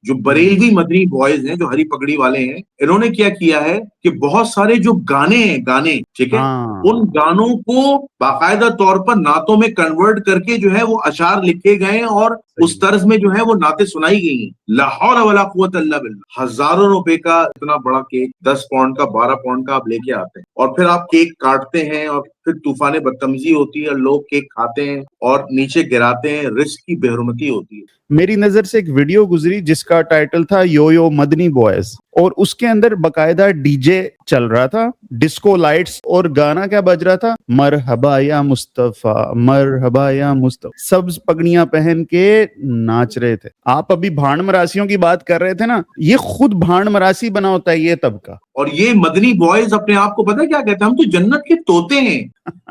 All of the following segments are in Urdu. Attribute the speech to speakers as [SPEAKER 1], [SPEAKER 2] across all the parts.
[SPEAKER 1] جو بریلوی مدنی بوائز ہیں جو ہری پگڑی والے ہیں، انہوں نے کیا کیا ہے کہ بہت سارے جو گانے ہیں، گانے ٹھیک ہے، ان گانوں کو باقاعدہ طور پر نعتوں میں کنورٹ کر کے جو ہے وہ اشعار لکھے گئے اور اس طرز میں جو ہے وہ نعتیں سنائی گئی ہیں. لا حول ولا قوت الا باللہ. ہزاروں روپے کا اتنا بڑا کیک، 10 پاؤنڈ کا 12 پاؤنڈ کا آپ لے کے آتے ہیں اور پھر آپ کیک کاٹتے ہیں اور پھر طوفان بدتمیزی ہوتی ہے، لوگ کیک کھاتے ہیں اور نیچے گراتے ہیں، رزق کی بے حرمتی ہوتی ہے.
[SPEAKER 2] میری نظر سے ایک ویڈیو گزری جس کا ٹائٹل تھا یو یو مدنی بوائز، اور اس کے اندر باقاعدہ ڈی جے چل رہا تھا، ڈسکو لائٹس، اور گانا کیا بج رہا تھا؟ مرحبا یا مصطفیٰ، مرحبا یا مصطفیٰ. سبز پگڑیاں پہن کے ناچ رہے تھے. آپ ابھی بھانڈ مراسیوں کی بات کر رہے تھے نا، یہ خود بھانڈ مراسی بنا ہوتا ہے یہ طبقہ.
[SPEAKER 1] اور یہ مدنی بوائز اپنے آپ کو پتہ کیا کہتے ہیں؟ ہم تو جنت کے طوطے ہیں.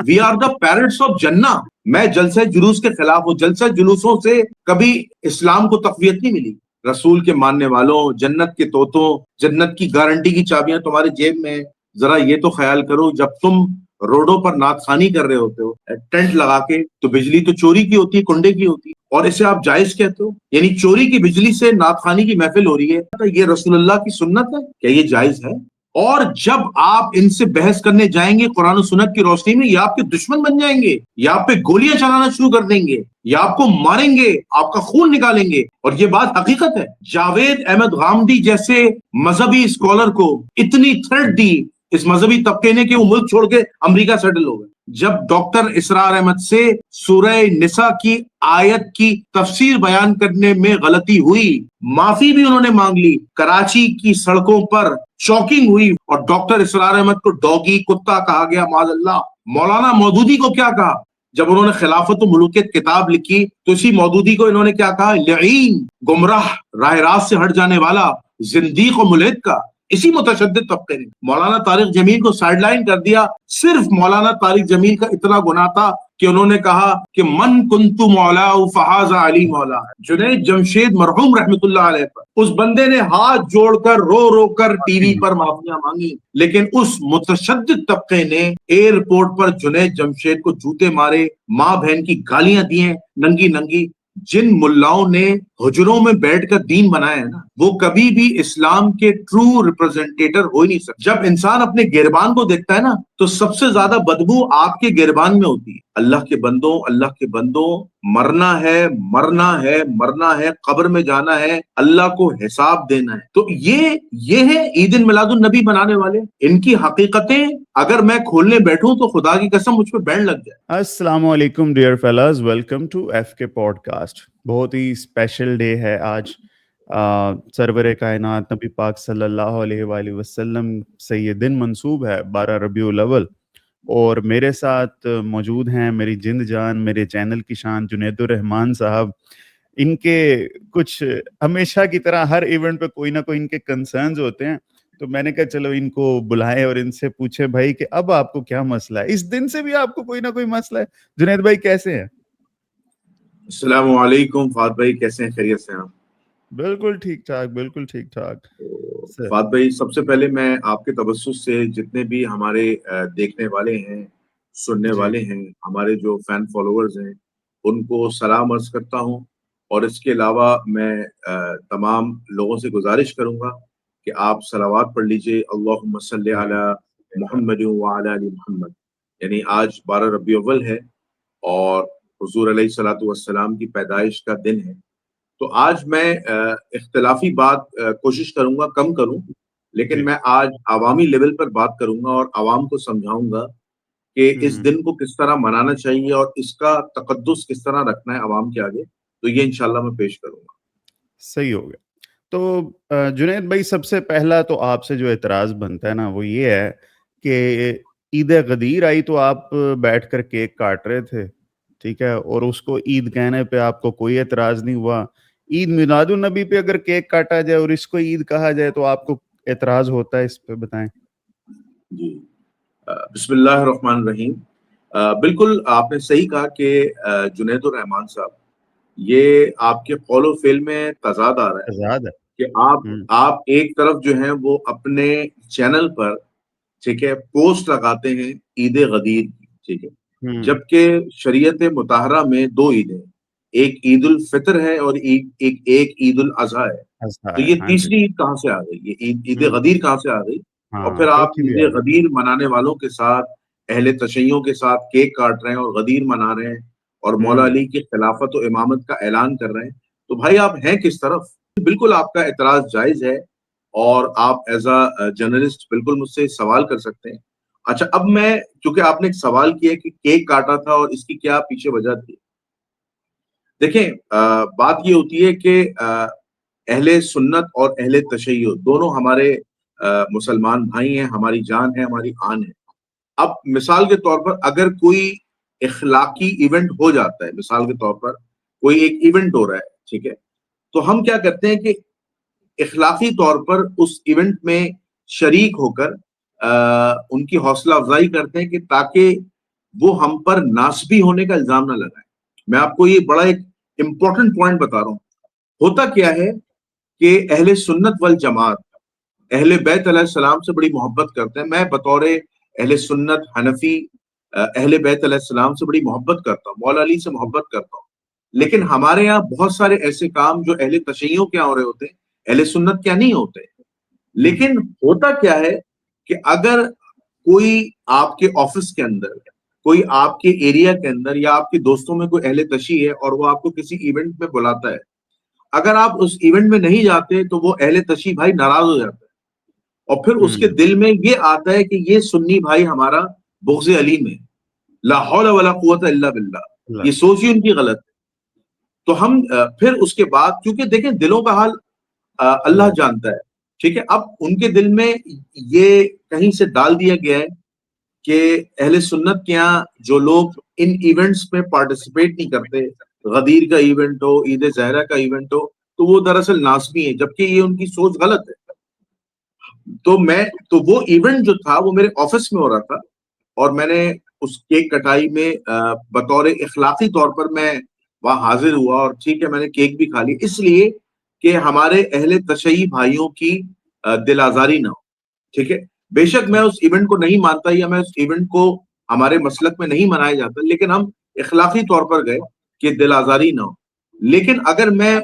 [SPEAKER 1] We are the parrots of Jannah. میں جلسہ جلوس کے خلاف ہوں. جلسہ جلوسوں سے کبھی اسلام کو تقویت نہیں ملی. رسول کے ماننے والوں، جنت کے طوطوں، جنت کی گارنٹی کی چابیاں تمہارے جیب میں. ذرا یہ تو خیال کرو، جب تم روڈوں پر نعت خوانی کر رہے ہوتے ہو ٹینٹ لگا کے، تو بجلی تو چوری کی ہوتی ہے، کنڈے کی ہوتی ہے، اور اسے آپ جائز کہتے ہو؟ یعنی چوری کی بجلی سے نعت خوانی کی محفل ہو رہی ہے، یہ رسول اللہ کی سنت ہے؟ کیا یہ جائز ہے؟ اور جب آپ ان سے بحث کرنے جائیں گے قرآن و سنت کی روشنی میں، یہ آپ کے دشمن بن جائیں گے، یا آپ پہ گولیاں چلانا شروع کر دیں گے، یا آپ کو ماریں گے، آپ کا خون نکالیں گے. اور یہ بات حقیقت ہے. جاوید احمد غامدی جیسے مذہبی اسکالر کو اتنی تھریٹ دی اس مذہبی طبقے نے کہ وہ ملک چھوڑ کے امریکہ سیٹل ہو گئے. جب ڈاکٹر اسرار احمد سے سورہ نساء کی آیت کی تفسیر بیان کرنے میں غلطی ہوئی، معافی بھی انہوں نے مانگ لی. کراچی کی سڑکوں پر چوکنگ ہوئی اور ڈاکٹر اسرار احمد کو ڈوگی، کتا کہا گیا، معاذ اللہ. مولانا مودودی کو کیا کہا جب انہوں نے خلافت و ملوکیت کتاب لکھی؟ تو اسی مودودی کو انہوں نے کیا کہا؟ لعین، گمراہ، راہ راست سے ہٹ جانے والا، زندیق و ملحد کا. اسی متشدد طبقے نے مولانا طارق جمیل کو سائیڈ لائن کر دیا. صرف مولانا طارق جمیل کا اتنا گناہ تھا کہ انہوں نے کہا کہ من کنت مولا فہذا علی مولا. جنید جمشید مرحوم رحمت اللہ علیہ پر اس بندے نے ہاتھ جوڑ کر رو رو کر ٹی وی پر معافیاں مانگی، لیکن اس متشدد طبقے نے ایئرپورٹ پر جنید جمشید کو جوتے مارے، ماں بہن کی گالیاں دیے ننگی ننگی. جن ملاؤں نے حجروں میں بیٹھ کر دین بنایا ہے نا، وہ کبھی بھی اسلام کے ٹرو ریپرزینٹیٹر ہو ہی نہیں سکتے. جب انسان اپنے گربان کو دیکھتا ہے نا، تو سب سے زیادہ بدبو آپ کے گربان میں ہوتی ہے. اللہ کے بندوں، اللہ کے بندوں، مرنا ہے، مرنا ہے، مرنا ہے، قبر میں جانا ہے، اللہ کو حساب دینا ہے. تو یہ ہے عید میلاد النبی بنانے والے. ان کی حقیقتیں اگر میں کھولنے بیٹھوں تو خدا کی قسم مجھ پہ بینڈ لگ جائے.
[SPEAKER 2] السلام علیکم ڈیئر فیلاز، ویلکم ٹو ایف کے پوڈ کاسٹ. بہت ہی اسپیشل ڈے ہے آج. سرور کائنات نبی پاک صلی اللہ علیہ وآلہ وسلم سے یہ دن منسوب ہے، 12 ربیع الاول، اور میرے ساتھ موجود ہیں میری جند جان، میرے چینل کی شان جنید الرحمان صاحب. ان کے کچھ ہمیشہ کی طرح ہر ایونٹ پہ کوئی نہ کوئی ان کے کنسرنز ہوتے ہیں، تو میں نے کہا چلو ان کو بلائیں اور ان سے پوچھے بھائی کہ اب آپ کو کیا مسئلہ ہے. اس دن سے بھی آپ کو کوئی نہ کوئی مسئلہ ہے. جنید بھائی کیسے ہیں؟
[SPEAKER 1] السلام علیکم فہد بھائی، کیسے ہیں؟ خیریت سے ہیں آپ؟
[SPEAKER 2] بالکل ٹھیک ٹھاک، بالکل ٹھیک ٹھاک.
[SPEAKER 1] فہد بھائی، سب سے پہلے میں آپ کے تبسط سے جتنے بھی ہمارے دیکھنے والے ہیں، سننے والے ہیں، ہمارے جو فین فالوورز ہیں، ان کو سلام عرض کرتا ہوں. اور اس کے علاوہ میں تمام لوگوں سے گزارش کروں گا کہ آپ صلوات پڑھ لیجئے، اللہم صلی علی محمد وعلی آل محمد. یعنی آج 12 ربیع اول ہے اور حضور علیہ الصلوۃ والسلام کی پیدائش کا دن ہے. تو آج میں اختلافی بات کوشش کروں گا کم کروں، لیکن میں آج عوامی لیول پر بات کروں گا اور عوام کو سمجھاؤں گا کہ اس دن کو کس طرح منانا چاہیے اور اس کا تقدس کس طرح رکھنا ہے عوام کے آگے. تو یہ انشاءاللہ میں پیش کروں گا.
[SPEAKER 2] صحیح ہو گیا. تو جنید بھائی، سب سے پہلا تو آپ سے جو اعتراض بنتا ہے نا، وہ یہ ہے کہ عید غدیر آئی تو آپ بیٹھ کر کیک کاٹ رہے تھے، ٹھیک ہے، اور اس کو عید کہنے پہ آپ کو کوئی اعتراض نہیں ہوا. عید میلاد النبی پہ اگر کیک کاٹا جائے اور اس کو عید کہا جائے تو آپ کو اعتراض ہوتا ہے. اس پہ بتائیں.
[SPEAKER 1] جی، بسم اللہ الرحمن الرحیم. بالکل آپ نے صحیح کہا کہ جنید الرحمان صاحب، یہ آپ کے قول و فعل میں تضاد آ رہا ہے
[SPEAKER 2] آزاد ہے
[SPEAKER 1] کہ آپ ایک طرف جو ہیں وہ اپنے چینل پر، ٹھیک ہے، پوسٹ لگاتے ہیں عید غدیر کی، ٹھیک ہے، جبکہ شریعت مطہرہ میں 2 عیدیں، ایک عید الفطر ہے اور ایک عید الاضحیٰ ہے.
[SPEAKER 2] ایسا
[SPEAKER 1] تو
[SPEAKER 2] ہے.
[SPEAKER 1] یہ
[SPEAKER 2] ہاں جی.
[SPEAKER 1] تیسری عید کہاں سے آ گئی؟ یہ عید
[SPEAKER 2] ہوں.
[SPEAKER 1] غدیر کہاں سے آ گئی؟ اور
[SPEAKER 2] ہاں
[SPEAKER 1] پھر آپ
[SPEAKER 2] چوتھی
[SPEAKER 1] عید
[SPEAKER 2] بھی آ گئی.
[SPEAKER 1] غدیر منانے والوں کے ساتھ اہل تشیعوں کے ساتھ کیک کاٹ رہے ہیں اور غدیر منا رہے ہیں اور مولا
[SPEAKER 2] ہوں.
[SPEAKER 1] علی کی خلافت و امامت کا اعلان کر رہے ہیں. تو بھائی آپ ہیں کس طرف؟ بالکل آپ کا اعتراض جائز ہے اور آپ ایز اے جرنلسٹ بالکل مجھ سے سوال کر سکتے ہیں. اچھا اب میں، چونکہ آپ نے ایک سوال کیا کہ کیک کاٹا تھا اور اس کی کیا پیچھے وجہ تھی. دیکھیں بات یہ ہوتی ہے کہ اہل سنت اور اہل تشیع دونوں ہمارے مسلمان بھائی ہیں، ہماری جان ہے، ہماری آن ہے. اب مثال کے طور پر اگر کوئی اخلاقی ایونٹ ہو جاتا ہے، مثال کے طور پر کوئی ایک ایونٹ ہو رہا ہے، ٹھیک ہے، تو ہم کیا کرتے ہیں کہ اخلاقی طور پر اس ایونٹ میں شریک ہو کر ان کی حوصلہ افزائی کرتے ہیں کہ تاکہ وہ ہم پر ناسبی ہونے کا الزام نہ لگائیں. میں آپ کو یہ بڑا ایک امپورٹنٹ پوائنٹ بتا رہا ہوں. ہوتا کیا ہے کہ اہل سنت والجماعت اہل بیت علیہ السلام سے بڑی محبت کرتے ہیں. میں بطور اہل سنت حنفی اہل بیت علیہ السلام سے بڑی محبت کرتا ہوں، مولا علی سے محبت کرتا ہوں. لیکن ہمارے یہاں بہت سارے ایسے کام جو اہل تشیعوں کے یہاں ہو رہے ہوتے ہیں اہل سنت کیا نہیں ہوتے. لیکن ہوتا کیا ہے کہ اگر کوئی آپ کے آفس کے اندر، کوئی آپ کے ایریا کے اندر یا آپ کے دوستوں میں کوئی اہل تشیع ہے اور وہ آپ کو کسی ایونٹ میں بلاتا ہے، اگر آپ اس ایونٹ میں نہیں جاتے تو وہ اہل تشیع بھائی ناراض ہو جاتا ہے اور پھر اس کے دل میں یہ آتا ہے کہ یہ سنی بھائی ہمارا بغض علی میں، لا حول ولا قوت الا باللہ، یہ سوچ ہی ان کی غلط ہے. تو ہم پھر اس کے بعد، کیونکہ دیکھیں دلوں کا حال اللہ جانتا ہے، ٹھیک ہے. اب ان کے دل میں یہ کہیں سے ڈال دیا گیا ہے کہ اہل سنت کے یہاں جو لوگ ان ایونٹس میں پارٹیسپیٹ نہیں کرتے، غدیر کا ایونٹ ہو، عید زہرہ کا ایونٹ ہو، تو وہ دراصل ناسبی ہیں، جبکہ یہ ان کی سوچ غلط ہے. تو وہ ایونٹ جو تھا وہ میرے آفس میں ہو رہا تھا اور میں نے اس کیک کٹائی میں بطور اخلاقی طور پر میں وہاں حاضر ہوا اور ٹھیک ہے میں نے کیک بھی کھا لی، اس لیے کہ ہمارے اہل تشیع بھائیوں کی دل آزاری نہ ہو. ٹھیک ہے، بے شک میں اس ایونٹ کو نہیں مانتا یا میں اس ایونٹ کو ہمارے مسلک میں نہیں منایا جاتا، لیکن ہم اخلاقی طور پر گئے کہ دل آزاری نہ ہو. لیکن اگر میں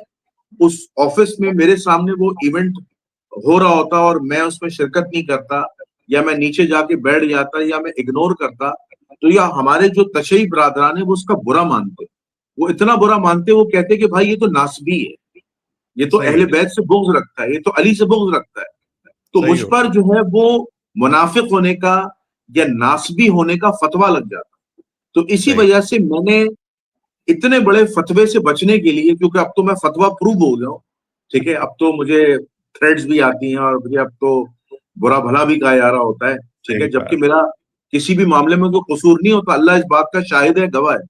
[SPEAKER 1] اس آفس میں میرے سامنے وہ ایونٹ ہو رہا ہوتا اور میں اس میں شرکت نہیں کرتا یا میں نیچے جا کے بیٹھ جاتا یا میں اگنور کرتا، تو یا ہمارے جو تشیع برادران ہیں وہ اس کا برا مانتے، وہ اتنا برا مانتے، وہ کہتے کہ بھائی یہ تو ناسبی ہے، یہ تو اہل بیت سے بغض رکھتا ہے، یہ تو علی سے بغض رکھتا ہے. تو مجھ پر جو ہے وہ منافق ہونے کا یا ناسبی ہونے کا فتویٰ لگ جاتا. تو اسی وجہ سے میں نے اتنے بڑے فتوے سے بچنے کے لیے، کیونکہ اب تو میں فتویٰ پروو ہو گیا ہوں، ٹھیک ہے، اب تو مجھے تھریڈز بھی آتی ہیں اور مجھے اب تو برا بھلا بھی کہا جا رہا ہوتا ہے، ٹھیک ہے، جبکہ میرا کسی بھی معاملے میں کوئی قصور نہیں ہوتا، اللہ اس بات کا شاہد ہے، گواہ ہے.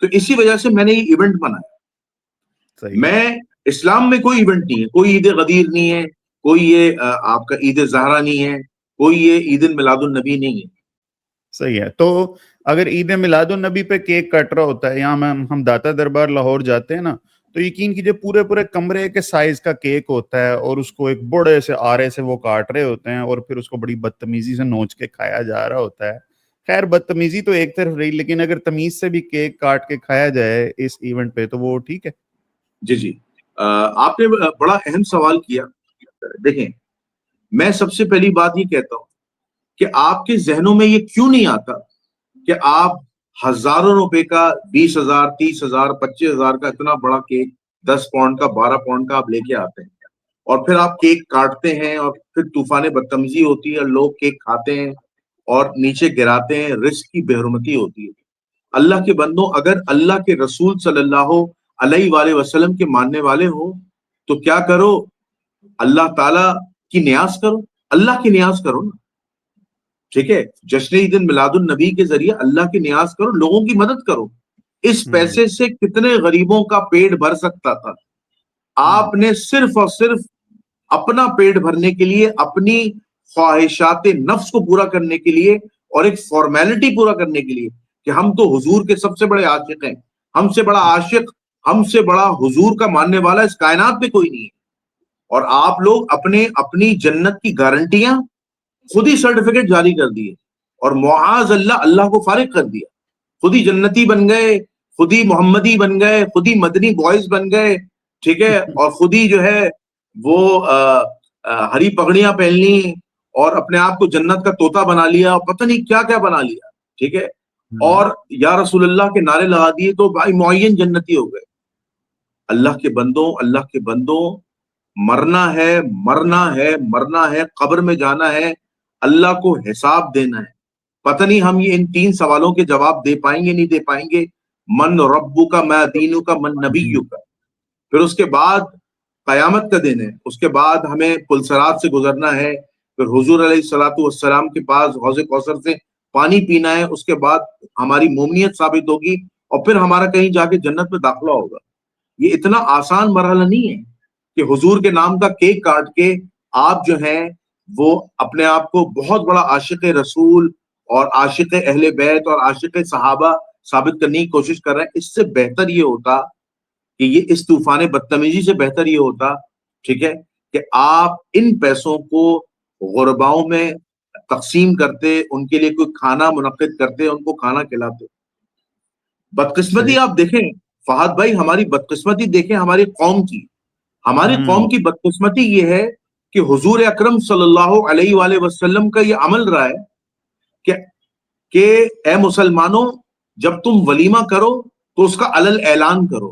[SPEAKER 1] تو اسی وجہ سے میں نے یہ ایونٹ بنایا. میں اسلام میں کوئی ایونٹ نہیں ہے، کوئی عید غدیر نہیں ہے، کوئی یہ آپ کا عید زہرہ نہیں ہے، کوئی یہ عید میلاد النبی نہیں ہے.
[SPEAKER 2] صحیح ہے. تو اگر عید میلاد النبی پہ کیک کٹ رہا ہوتا ہے، یہاں ہم داتا دربار لاہور جاتے ہیں نا، تو یقین کیجئے پورے پورے کمرے کے سائز کا کیک ہوتا ہے اور اس کو ایک بڑے سے آرے سے وہ کاٹ رہے ہوتے ہیں اور پھر اس کو بڑی بدتمیزی سے نوچ کے کھایا جا رہا ہوتا ہے. خیر بدتمیزی تو ایک طرف رہی، لیکن اگر تمیز سے بھی کیک کاٹ کے کھایا جائے اس ایونٹ پہ تو وہ ٹھیک ہے.
[SPEAKER 1] جی آپ نے بڑا اہم سوال کیا. دیکھیں میں سب سے پہلی بات یہ کہتا ہوں کہ آپ کے ذہنوں میں یہ کیوں نہیں آتا کہ آپ ہزاروں روپے کا 20,000 30,000 25,000 کا اتنا بڑا کیک 10 پاؤنڈ کا 12 پاؤنڈ کا آپ لے کے آتے ہیں اور پھر آپ کیک کاٹتے ہیں اور پھر طوفان بدتمیزی ہوتی ہے، لوگ کیک کھاتے ہیں اور نیچے گراتے ہیں، رزق کی بے حرمتی ہوتی ہے. اللہ کے بندوں، اگر اللہ کے رسول صلی اللہ علیہ وآلہ وسلم کے ماننے والے ہو تو کیا کرو، اللہ تعالیٰ کی نیاز کرو، اللہ کی نیاز کرو نا، ٹھیک ہے، جشن عید میلاد النبی کے ذریعے اللہ کی نیاز کرو، لوگوں کی مدد کرو. اس پیسے سے کتنے غریبوں کا پیٹ بھر سکتا تھا. آپ نے صرف اور صرف اپنا پیٹ بھرنے کے لیے، اپنی خواہشات نفس کو پورا کرنے کے لیے اور ایک فارمیلٹی پورا کرنے کے لیے کہ ہم تو حضور کے سب سے بڑے عاشق ہیں، ہم سے بڑا عاشق، ہم سے بڑا حضور کا ماننے والا اس کائنات میں کوئی نہیں ہے، اور آپ لوگ اپنی جنت کی گارنٹیاں خود ہی سرٹیفکیٹ جاری کر دیے اور معاذ اللہ کو فارغ کر دیا، خود ہی جنتی بن گئے، خود ہی محمدی بن گئے, خود ہی مدنی بوائز بن گئے, ٹھیک ہے, اور خود ہی جو ہے وہ ہری پگڑیاں پہن لی اور اپنے آپ کو جنت کا طوطا بنا لیا, اور پتہ نہیں کیا کیا بنا لیا, ٹھیک ہے, اور یا رسول اللہ کے نعرے لگا دیے تو بھائی معین جنتی ہو گئے. اللہ کے بندوں, اللہ کے بندوں, مرنا ہے, مرنا ہے, مرنا ہے, قبر میں جانا ہے, اللہ کو حساب دینا ہے. پتہ نہیں ہم یہ ان 3 سوالوں کے جواب دے پائیں گے نہیں دے پائیں گے. من ربو کا, ما دینو کا, من نبیو کا. پھر اس کے بعد قیامت کا دن ہے, اس کے بعد ہمیں پلسرات سے گزرنا ہے, پھر حضور علیہ الصلوۃ والسلام کے پاس حوض کوثر سے پانی پینا ہے, اس کے بعد ہماری مومنیت ثابت ہوگی, اور پھر ہمارا کہیں جا کے جنت میں داخلہ ہوگا. یہ اتنا آسان مرحلہ نہیں ہے کہ حضور کے نام کا کیک کاٹ کے آپ جو ہیں وہ اپنے آپ کو بہت بڑا عاشق رسول اور عاشق اہل بیت اور عاشق صحابہ ثابت کرنے کی کوشش کر رہے ہیں. اس سے بہتر یہ ہوتا کہ یہ اس طوفان بدتمیزی سے بہتر یہ ہوتا, ٹھیک ہے, کہ آپ ان پیسوں کو غرباؤں میں تقسیم کرتے, ان کے لیے کوئی کھانا منعقد کرتے, ان کو کھانا کھلاتے. بدقسمتی آپ دیکھیں فہد بھائی, ہماری بدقسمتی دیکھیں ہماری قوم کی. ہماری قوم کی بدقسمتی یہ ہے کہ حضور اکرم صلی اللہ علیہ وآلہ وسلم کا یہ عمل رہا ہے کہ اے مسلمانوں, جب تم ولیمہ کرو تو اس کا علل اعلان کرو,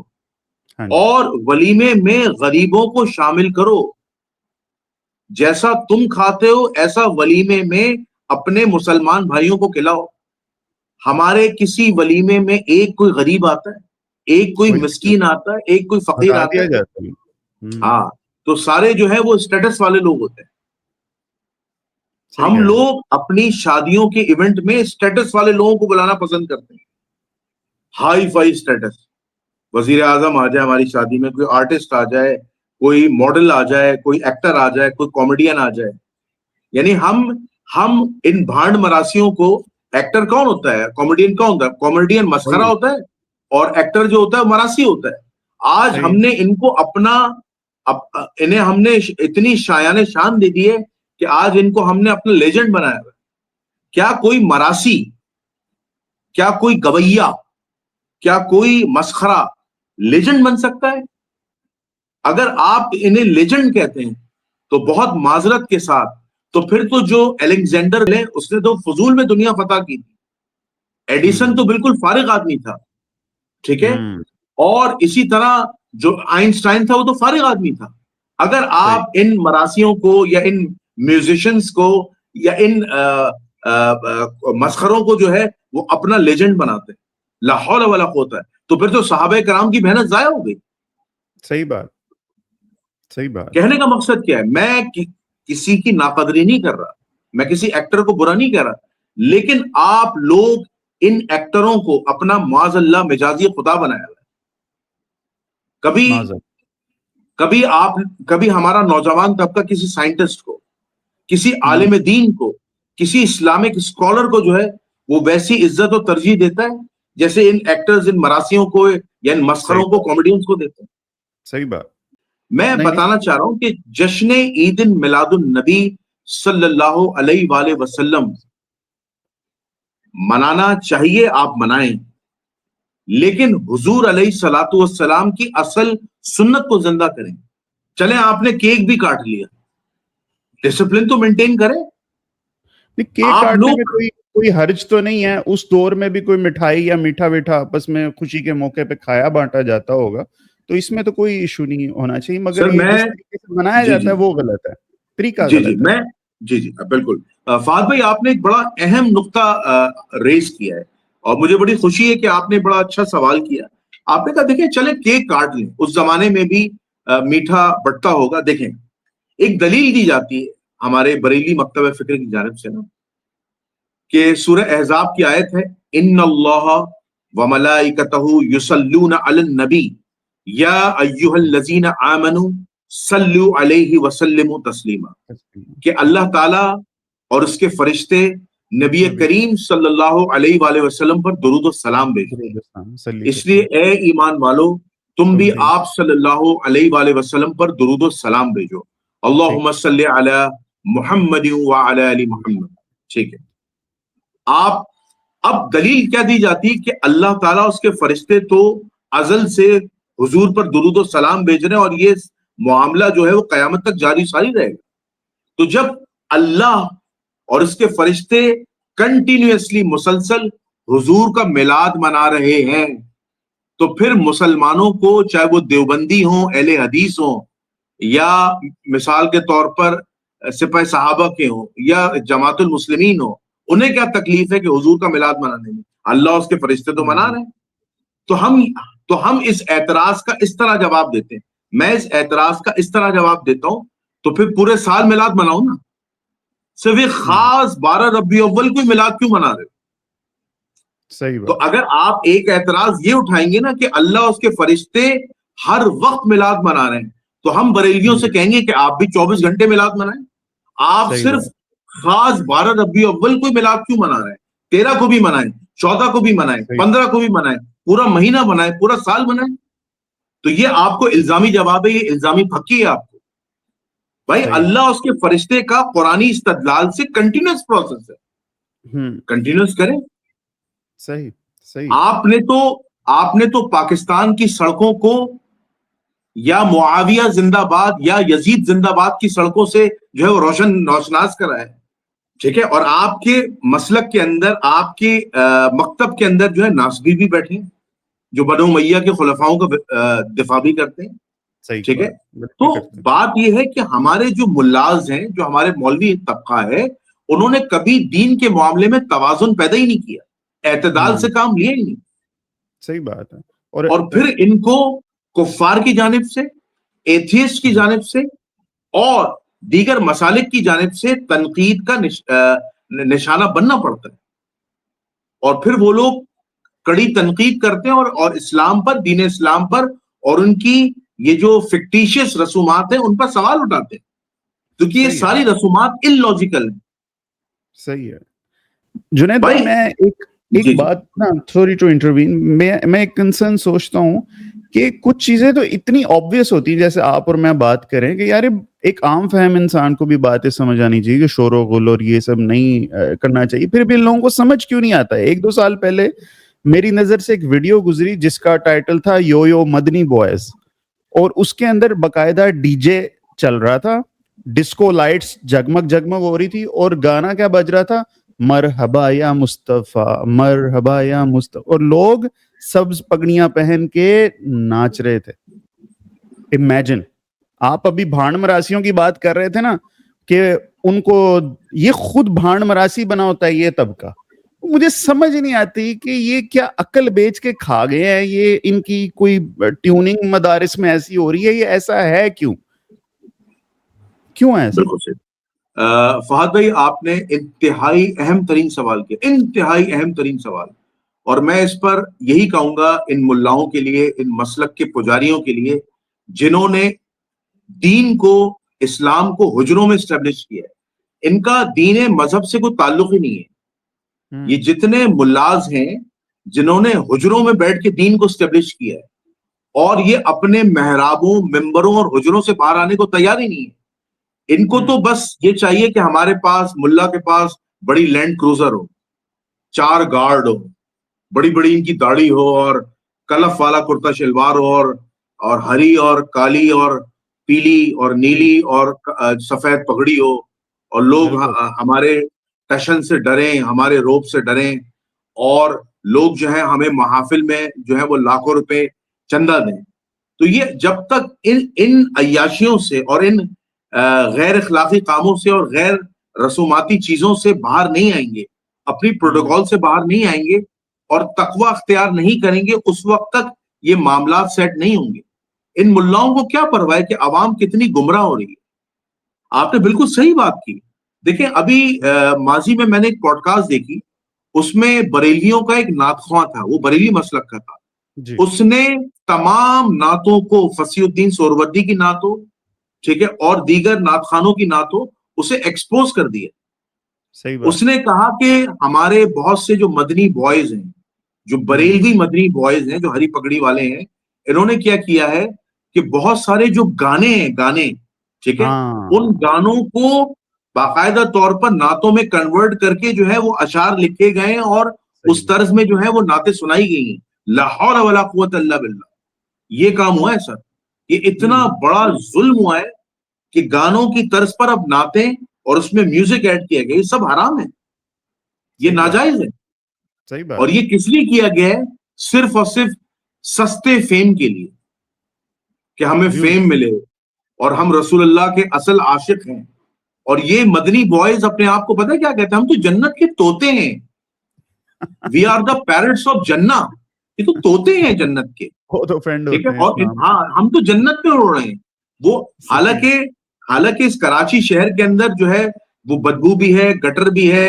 [SPEAKER 1] اور ولیمے میں غریبوں کو شامل کرو. جیسا تم کھاتے ہو ایسا ولیمے میں اپنے مسلمان بھائیوں کو کھلاؤ. ہمارے کسی ولیمے میں ایک کوئی غریب آتا ہے, ایک کوئی مسکین آتا ہے, ایک کوئی فقیر آتا ہے. ہاں, تو سارے جو ہے وہ اسٹیٹس والے لوگ ہوتے ہیں. ہم لوگ اپنی شادیوں کے ایونٹ میں اسٹیٹس والے لوگوں کو بلانا پسند کرتے ہیں, ہائی فائی اسٹیٹس. وزیر اعظم آ جائے ہماری شادی میں, کوئی آرٹسٹ آ جائے, کوئی ماڈل آ جائے, کوئی ایکٹر آ جائے, کوئی کامیڈین آ جائے. یعنی ہم ان بھانڈ مراسیوں کو, ایکٹر کون ہوتا ہے, کامیڈین کون ہوتا ہے, کامیڈین مسخرہ ہوتا ہے, اور ایکٹر جو ہوتا ہے مراسی ہوتا ہے. آج ہم نے ان کو انہیں ہم نے اتنی شایان شان دے دی ہے کہ آج ان کو ہم نے اپنا لیجنڈ بنایا ہے. کیا کوئی مراسی, کیا کوئی گویا, کیا کوئی مسخرہ لیجنڈ بن سکتا ہے؟ اگر آپ انہیں لیجنڈ کہتے ہیں تو بہت معذرت کے ساتھ, تو پھر تو جو الیگزینڈر ہے اس نے تو فضول میں دنیا فتح کی تھی. ایڈیسن تو بالکل فارغ آدمی تھا, ٹھیک ہے, اور اسی طرح جو آئنسٹائن تھا وہ تو فارغ آدمی تھا. اگر آپ ان مراسیوں کو یا ان میوزیشنز کو یا ان مسخروں کو جو ہے وہ اپنا لیجنڈ بناتے ہیں, لا حول ولا قوت ہے, تو پھر تو صحابہ کرام کی محنت ضائع ہو گئی.
[SPEAKER 2] صحیح بات, صحیح بات.
[SPEAKER 1] کہنے کا مقصد کیا ہے, میں کسی کی ناقدری نہیں کر رہا, میں کسی ایکٹر کو برا نہیں کہہ رہا, لیکن آپ لوگ ان ایکٹروں کو اپنا معاذ اللہ مجازی خدا بنایا ہے. کبھی ہمارا نوجوان طبقہ کسی سائنٹسٹ کو, کسی عالم دین کو, کسی اسلامک اسکالر کو جو ہے وہ ویسی عزت و ترجیح دیتا ہے جیسے ان ایکٹرز, ان مراسیوں کو یا ان مسخروں کو, کامیڈینز کو دیتے ہیں.
[SPEAKER 2] صحیح بات.
[SPEAKER 1] میں بتانا چاہ رہا ہوں کہ جشن عید میلاد النبی صلی اللہ علیہ وآلہ وسلم منانا چاہیے, آپ منائیں, لیکن حضور علیہ الصلوۃ والسلام کی اصل سنت کو زندہ کریں. چلیں آپ نے کیک بھی کاٹ لیا, ڈسپلن تو مینٹین کریں.
[SPEAKER 2] کیک کاٹنے میں کوئی حرج تو نہیں ہے, اس دور میں بھی کوئی مٹھائی یا میٹھا ویٹھا آپس میں خوشی کے موقع پہ کھایا بانٹا جاتا ہوگا, تو اس میں تو کوئی ایشو نہیں ہونا چاہیے, مگر یہ جس طریقے سے منایا جاتا ہے وہ غلط ہے, طریقہ غلط ہے.
[SPEAKER 1] جی بالکل. فہد بھائی آپ نے ایک بڑا اہم نقطہ ریز کیا ہے, اور مجھے بڑی خوشی ہے کہ آپ نے بڑا اچھا سوال کیا. آپ نے کہا دیکھیں چلے کیک کاٹ لیں, اس زمانے میں بھی میٹھا بٹتا ہوگا. دیکھیں ایک دلیل دی جاتی ہے ہمارے بریلی مکتبہ فکر کی جانب سے نا, کہ سورہ احزاب کی آیت ہے, ان اللہ وملائکتہ یصلون علی النبی یا ایھا الذین آمنوا صلوا علیہ وسلموا تسلیما, کہ اللہ تعالی اور اس کے فرشتے نبی کریم صلی اللہ علیہ وآلہ وسلم پر درود و سلام بھیجتے. اس لیے اے ایمان والو تم بھی آپ صلی اللہ علیہ وآلہ وسلم پر درود و سلام بھیجو. اللہم صلی علی محمد وعلی آل محمد. ٹھیک ہے, اب دلیل کیا دی جاتی کہ اللہ تعالیٰ اس کے فرشتے تو ازل سے حضور پر درود و سلام بھیج رہے ہیں اور یہ معاملہ جو ہے وہ قیامت تک جاری ساری رہے گا. تو جب اللہ اور اس کے فرشتے کنٹینیوسلی مسلسل حضور کا میلاد منا رہے ہیں تو پھر مسلمانوں کو, چاہے وہ دیوبندی ہوں, اہل حدیث ہوں, یا مثال کے طور پر سپاہ صحابہ کے ہوں, یا جماعت المسلمین ہوں, انہیں کیا تکلیف ہے کہ حضور کا میلاد منانے میں؟ اللہ اس کے فرشتے تو منا رہے ہیں. تو ہم اس اعتراض کا اس طرح جواب دیتے ہیں. میں اس اعتراض کا اس طرح جواب دیتا ہوں تو پھر پورے سال میلاد مناؤ نا, صرف ایک خاص 12 ربیع اول کو میلاد کیوں منا رہے ہو؟
[SPEAKER 2] صحیح بات.
[SPEAKER 1] تو اگر آپ ایک اعتراض یہ اٹھائیں گے نا کہ اللہ اس کے فرشتے ہر وقت میلاد منا رہے ہیں, تو ہم بریلویوں سے کہیں گے کہ آپ بھی 24 گھنٹے میلاد منائیں. آپ صرف خاص 12 ربیع اول کو میلاد کیوں منا رہے ہیں؟ 13 کو بھی منائیں, 14 کو بھی منائیں, 15 کو بھی منائیں, پورا مہینہ منائیں, پورا سال منائیں. تو یہ آپ کو الزامی جواب ہے, یہ الزامی پھکی ہے آپ کو. بھائی اللہ اس کے فرشتے کا قرآنی استدلال سے کنٹینیوس پروسیس ہے, کنٹینیوس کریں.
[SPEAKER 2] صحیح صحیح.
[SPEAKER 1] آپ نے تو پاکستان کی سڑکوں کو یا معاویہ زندہ باد یا یزید زندہ باد کی سڑکوں سے جو ہے وہ روشناس کرا ہے, ٹھیک ہے, اور آپ کے مسلک کے اندر, آپ کے مکتب کے اندر جو ہے ناصبی بھی بیٹھے ہیں جو بنو امیہ کے خلفاؤں کا دفاع بھی کرتے ہیں, ٹھیک ہے. تو بات یہ ہے کہ ہمارے جو ملاز ہیں, جو ہمارے مولوی طبقہ ہے, انہوں نے کبھی دین کے معاملے میں توازن پیدا ہی نہیں کیا, اعتدال سے کام لیا ہی نہیں.
[SPEAKER 2] صحیح بات ہے.
[SPEAKER 1] اور پھر ان کو کفار کی جانب سے, ایتھیسٹ کی جانب سے اور دیگر مسالک کی جانب سے تنقید کا نشانہ بننا پڑتا ہے, اور پھر وہ لوگ کڑی تنقید کرتے ہیں اور اسلام پر, دین اسلام پر, اور ان کی یہ جو فکٹیشیس رسومات ہیں ان پر سوال اٹھاتے ہیں, کیونکہ یہ ساری رسومات ان لاجیکل ہیں.
[SPEAKER 2] صحیح ہے. جنید بھائی میں ایک بات نا, سوری ٹو انٹروین, میں ایک کنسرن سوچتا ہوں کہ کچھ چیزیں تو اتنی آبویس ہوتی ہیں, جیسے آپ اور میں بات کریں کہ یار ایک عام فہم انسان کو بھی باتیں سمجھ آنی چاہیے کہ شور و غل اور یہ سب نہیں کرنا چاہیے, پھر بھی لوگوں کو سمجھ کیوں نہیں آتا ہے. 1-2 سال پہلے میری نظر سے ایک ویڈیو گزری جس کا ٹائٹل تھا یو یو مدنی بوائز, اور اس کے اندر باقاعدہ ڈی جے چل رہا تھا, ڈسکو لائٹس جگمگ جگمگ ہو رہی تھی, اور گانا کیا بج رہا تھا, مرحبا یا مصطفیٰ, مرحبا یا مصطفیٰ, اور لوگ سبز پگڑیاں پہن کے ناچ رہے تھے. امیجن, آپ ابھی بھانڈ مراسیوں کی بات کر رہے تھے نا کہ ان کو یہ خود بھانڈ مراسی بنا ہوتا ہے یہ طبقہ. مجھے سمجھ نہیں آتی کہ یہ کیا عقل بیچ کے کھا گئے ہیں, یہ ان کی کوئی ٹیوننگ مدارس میں ایسی ہو رہی ہے, یہ ایسا ہے کیوں ہے ایسا؟
[SPEAKER 1] بالکل صحیح. فہد بھائی آپ نے انتہائی اہم ترین سوال کیا, انتہائی اہم ترین سوال, اور میں اس پر یہی کہوں گا ان ملاؤں کے لیے, ان مسلک کے پجاریوں کے لیے جنہوں نے دین کو, اسلام کو حجروں میں اسٹیبلش کیا ہے, ان کا دین مذہب سے کوئی تعلق ہی نہیں ہے. یہ جتنے ملاز ہیں جنہوں نے حجروں میں بیٹھ کے دین کو اسٹیبلش کیا ہے اور یہ اپنے محرابوں, ممبروں اور حجروں سے باہر آنے کو تیار ہی نہیں ہے. ان کو تو بس یہ چاہیے کہ ہمارے پاس, ملا کے پاس بڑی لینڈ کروزر ہو, 4 گارڈ ہو, بڑی بڑی ان کی داڑھی ہو, اور کلف والا کرتا شلوار ہو, اور ہری اور کالی اور پیلی اور نیلی اور سفید پگڑی ہو, اور لوگ ہمارے ٹشن سے ڈریں, ہمارے روب سے ڈریں, اور لوگ جو ہے ہمیں محافل میں جو ہے وہ لاکھوں روپے چندہ دیں. تو یہ جب تک ان عیاشیوں سے اور ان غیر اخلاقی کاموں سے اور غیر رسوماتی چیزوں سے باہر نہیں آئیں گے, اپنی پروٹوکول سے باہر نہیں آئیں گے اور تقوی اختیار نہیں کریں گے, اس وقت تک یہ معاملات سیٹ نہیں ہوں گے. ان ملاؤں کو کیا پرواہ ہے کہ عوام کتنی گمراہ ہو رہی ہے. آپ نے بالکل صحیح بات کی. دیکھیں ابھی ماضی میں نے ایک پوڈ کاسٹ دیکھی, اس میں بریلیوں کا ایک نعت خواں تھا, وہ بریلی مسلک کا تھا. اس نے تمام نعتوں کو, فصیح الدین سہروردی کی نعتوں, ٹھیک ہے, اور دیگر نعت خانوں کی نعتوں, اسے ایکسپوز کر دیا. اس نے کہا کہ ہمارے بہت سے جو مدنی بوائز ہیں, جو بریلوی مدنی بوائز ہیں, جو ہری پگڑی والے ہیں, انہوں نے کیا ہے کہ بہت سارے جو گانے ہیں, ٹھیک ہے, ان گانوں کو باقاعدہ طور پر نعتوں میں کنورٹ کر کے جو ہے وہ اشعار لکھے گئے اور اس طرز میں جو ہے وہ نعتیں سنائی گئی ہیں. لا حول ولا قوت الا باللہ. یہ کام ہوا ہے سر. یہ اتنا بڑا ظلم ہوا ہے کہ گانوں کی طرز پر اب نعتیں اور اس میں میوزک ایڈ کیا گیا. یہ سب حرام ہے, یہ ناجائز ہے.
[SPEAKER 2] صحیح بات.
[SPEAKER 1] اور یہ کس لیے کیا گیا ہے؟ صرف اور صرف سستے فیم کے لیے, کہ ہمیں فیم ملے اور ہم رسول اللہ کے اصل عاشق ہیں. اور یہ مدنی بوائز اپنے آپ کو پتہ کیا کہتے ہیں؟ ہم تو جنت کے طوطے ہیں. We are the parrots of Jannah. یہ تو طوطے ہیں جنت کے, ٹھیک ہے. اور ہاں, ہم تو جنت پہ اڑ رہے ہیں. وہ حالانکہ اس کراچی شہر کے اندر جو ہے وہ بدبو بھی ہے, گٹر بھی ہے,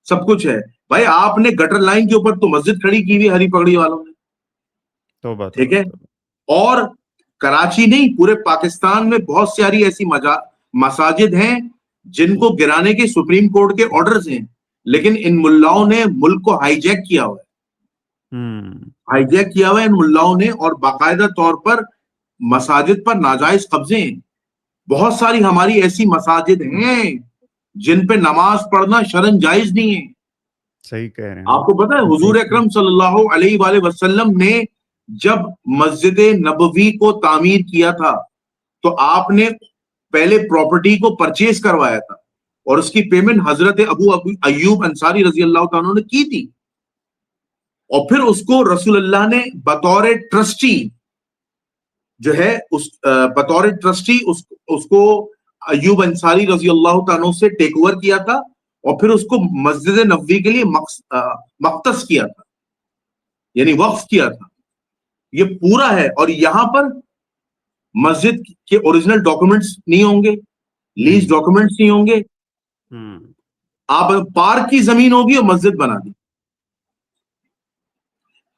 [SPEAKER 1] سب کچھ ہے. بھائی آپ نے گٹر لائن کے اوپر تو مسجد کھڑی کی ہوئی ہری پگڑی والوں نے, ٹھیک ہے. اور کراچی نہیں, پورے پاکستان میں بہت ساری ایسی مساجد ہیں جن کو گرانے کے سپریم کورٹ کے آرڈرز ہیں, لیکن ان ملاؤں نے ملک کو ہائی جیک کیا ہوا ہے. ان ملاؤں نے, اور باقاعدہ طور پر مساجد پر ناجائز قبضے ہیں. بہت ساری ہماری ایسی مساجد ہیں جن پہ نماز پڑھنا شرعاً جائز نہیں ہے.
[SPEAKER 2] صحیح کہہ رہے ہیں.
[SPEAKER 1] آپ کو پتا ہے حضور اکرم صلی اللہ علیہ وآلہ وسلم نے جب مسجد نبوی کو تعمیر کیا تھا تو آپ نے پہلے پراپرٹی کو پرچیز کروایا تھا, اور اس کی پیمنٹ حضرت ابو ایوب انصاری رضی اللہ تعالیٰ نے کی تھی. اور پھر اس کو رسول اللہ نے بطور ٹرسٹی جو ہے بطور ٹرسٹی اس کو ایوب انصاری رضی اللہ تعالیٰ سے ٹیک اوور کیا تھا, اور پھر اس کو مسجد نبوی کے لیے مختص کیا تھا, یعنی وقف کیا تھا. یہ پورا ہے. اور یہاں پر مسجد کے اوریجنل ڈاکومنٹس نہیں ہوں گے, لیز ڈاکومنٹس نہیں ہوں گے. آپ پارک کی زمین ہوگی اور مسجد بنا دی.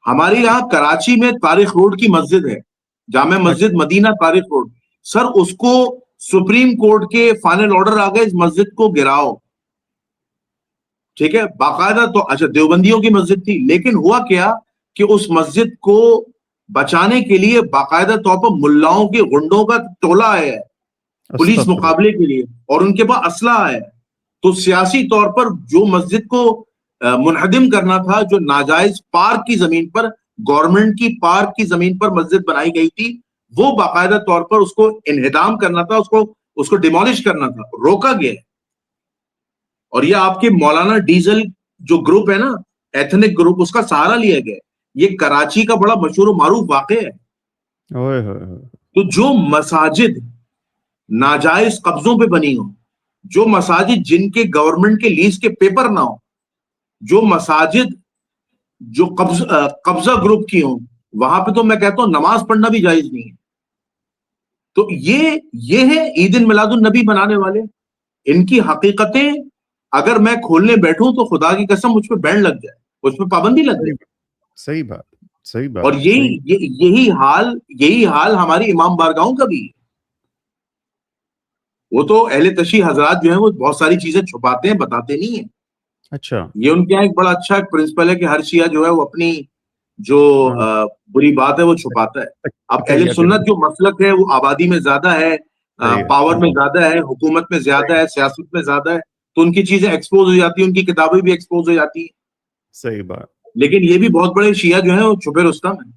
[SPEAKER 1] ہمارے یہاں کراچی میں طارق روڈ کی مسجد ہے, جامع مسجد مدینہ طارق روڈ. سر اس کو سپریم کورٹ کے فائنل آرڈر آ گئے اس مسجد کو گراؤ, ٹھیک ہے. باقاعدہ تو اچھا دیوبندیوں کی مسجد تھی, لیکن ہوا کیا کہ اس مسجد کو بچانے کے لیے باقاعدہ طور پر ملاؤں کے غنڈوں کا ٹولہ آیا ہے پولیس مقابلے کے لیے, اور ان کے پاس اسلحہ ہے. تو سیاسی طور پر جو مسجد کو منہدم کرنا تھا, جو ناجائز پارک کی زمین پر, گورنمنٹ کی پارک کی زمین پر مسجد بنائی گئی تھی, وہ باقاعدہ طور پر اس کو انہدام کرنا تھا, اس کو ڈیمولش کرنا تھا, روکا گیا. اور یہ آپ کے مولانا ڈیزل جو گروپ ہے نا, ایتھنک گروپ, اس کا سہارا لیا گیا. یہ کراچی کا بڑا مشہور و معروف واقعہ ہے. تو جو مساجد ناجائز قبضوں پہ بنی ہوں, جو مساجد جن کے گورنمنٹ کے لیز کے پیپر نہ ہوں, جو مساجد جو قبضہ گروپ کی ہوں, وہاں پہ تو میں کہتا ہوں نماز پڑھنا بھی جائز نہیں ہے. تو یہ ہے عید میلاد النبی بنانے والے. ان کی حقیقتیں اگر میں کھولنے بیٹھوں تو خدا کی قسم مجھ پہ بینڈ لگ جائے, اس پہ پابندی لگ جائے.
[SPEAKER 2] صحیح بات.
[SPEAKER 1] اور یہی حال ہماری امام بارگاہوں کا بھی ہے. وہ تو اہل تشیع حضرات جو ہیں وہ بہت ساری چیزیں چھپاتے ہیں, بتاتے نہیں ہیں.
[SPEAKER 2] اچھا,
[SPEAKER 1] یہ ان کے یہاں ایک بڑا اچھا پرنسپل ہے کہ ہر شیعہ جو ہے وہ اپنی جو بری بات ہے وہ چھپاتا ہے. اب اہل سنت جو مسلک ہے وہ آبادی میں زیادہ ہے, پاور میں زیادہ ہے, حکومت میں زیادہ ہے, سیاست میں زیادہ ہے, تو ان کی چیزیں ایکسپوز ہو جاتی ہیں, ان کی کتابیں بھی ایکسپوز ہو جاتی ہیں.
[SPEAKER 2] صحیح بات.
[SPEAKER 1] لیکن یہ بھی بہت بڑے شیعہ جو ہیں وہ چھپے رستم ہیں.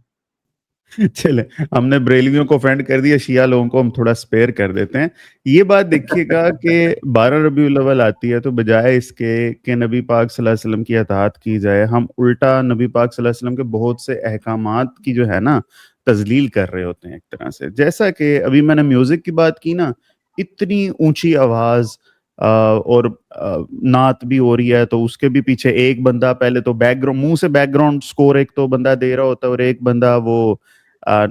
[SPEAKER 2] چلے, ہم نے بریلویوں کو فینڈ کر دیا, شیعہ لوگوں کو ہم تھوڑا سپیئر کر دیتے ہیں. یہ بات دیکھیے گا کہ 12 ربیع الاول آتی ہے تو بجائے اس کے کہ نبی پاک صلی اللہ علیہ وسلم کی اطاعت کی جائے, ہم الٹا نبی پاک صلی اللہ علیہ وسلم کے بہت سے احکامات کی جو ہے نا تذلیل کر رہے ہوتے ہیں ایک طرح سے. جیسا کہ ابھی میں نے میوزک کی بات کی نا, اتنی اونچی آواز اور نعت بھی ہو رہی ہے, تو اس کے بھی پیچھے ایک بندہ پہلے تو بیک گراؤنڈ, منہ سے بیک گراؤنڈ سکور ایک تو بندہ دے رہا ہوتا ہے, اور ایک بندہ وہ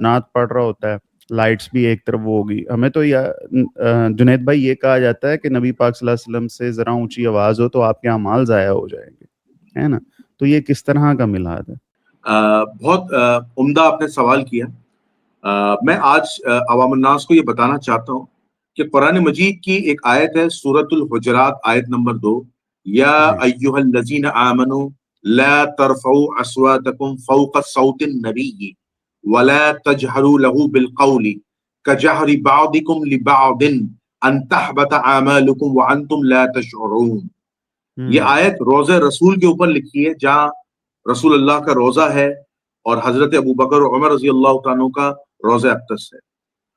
[SPEAKER 2] نعت پڑھ رہا ہوتا ہے, لائٹس بھی ایک طرف وہ ہوگی. ہمیں تو جنید بھائی یہ کہا جاتا ہے کہ نبی پاک صلی اللہ علیہ وسلم سے ذرا اونچی آواز ہو تو آپ کے اعمال ضائع ہو جائیں گے, ہے نا. تو یہ کس طرح کا میلاد ہے؟
[SPEAKER 1] بہت عمدہ آپ نے سوال کیا. میں آج عوام الناس کو یہ بتانا چاہتا ہوں کہ قرآن مجید کی ایک آیت ہے, سورۃ الحجرات آیت نمبر 2, یا ایھا الذین آمنوا لا ترفعوا اصواتکم فوق صوت النبی ولا تجهروا له بالقول كجهر بعضكم لبعض ان تحبط اعمالكم وانتم لا تشعرون. یہ آیت روضہ رسول کے اوپر لکھی ہے, جہاں رسول اللہ کا روزہ ہے اور حضرت ابو بکر و عمر رضی اللہ تعالیٰ عنہ کا روزہ اقدس ہے۔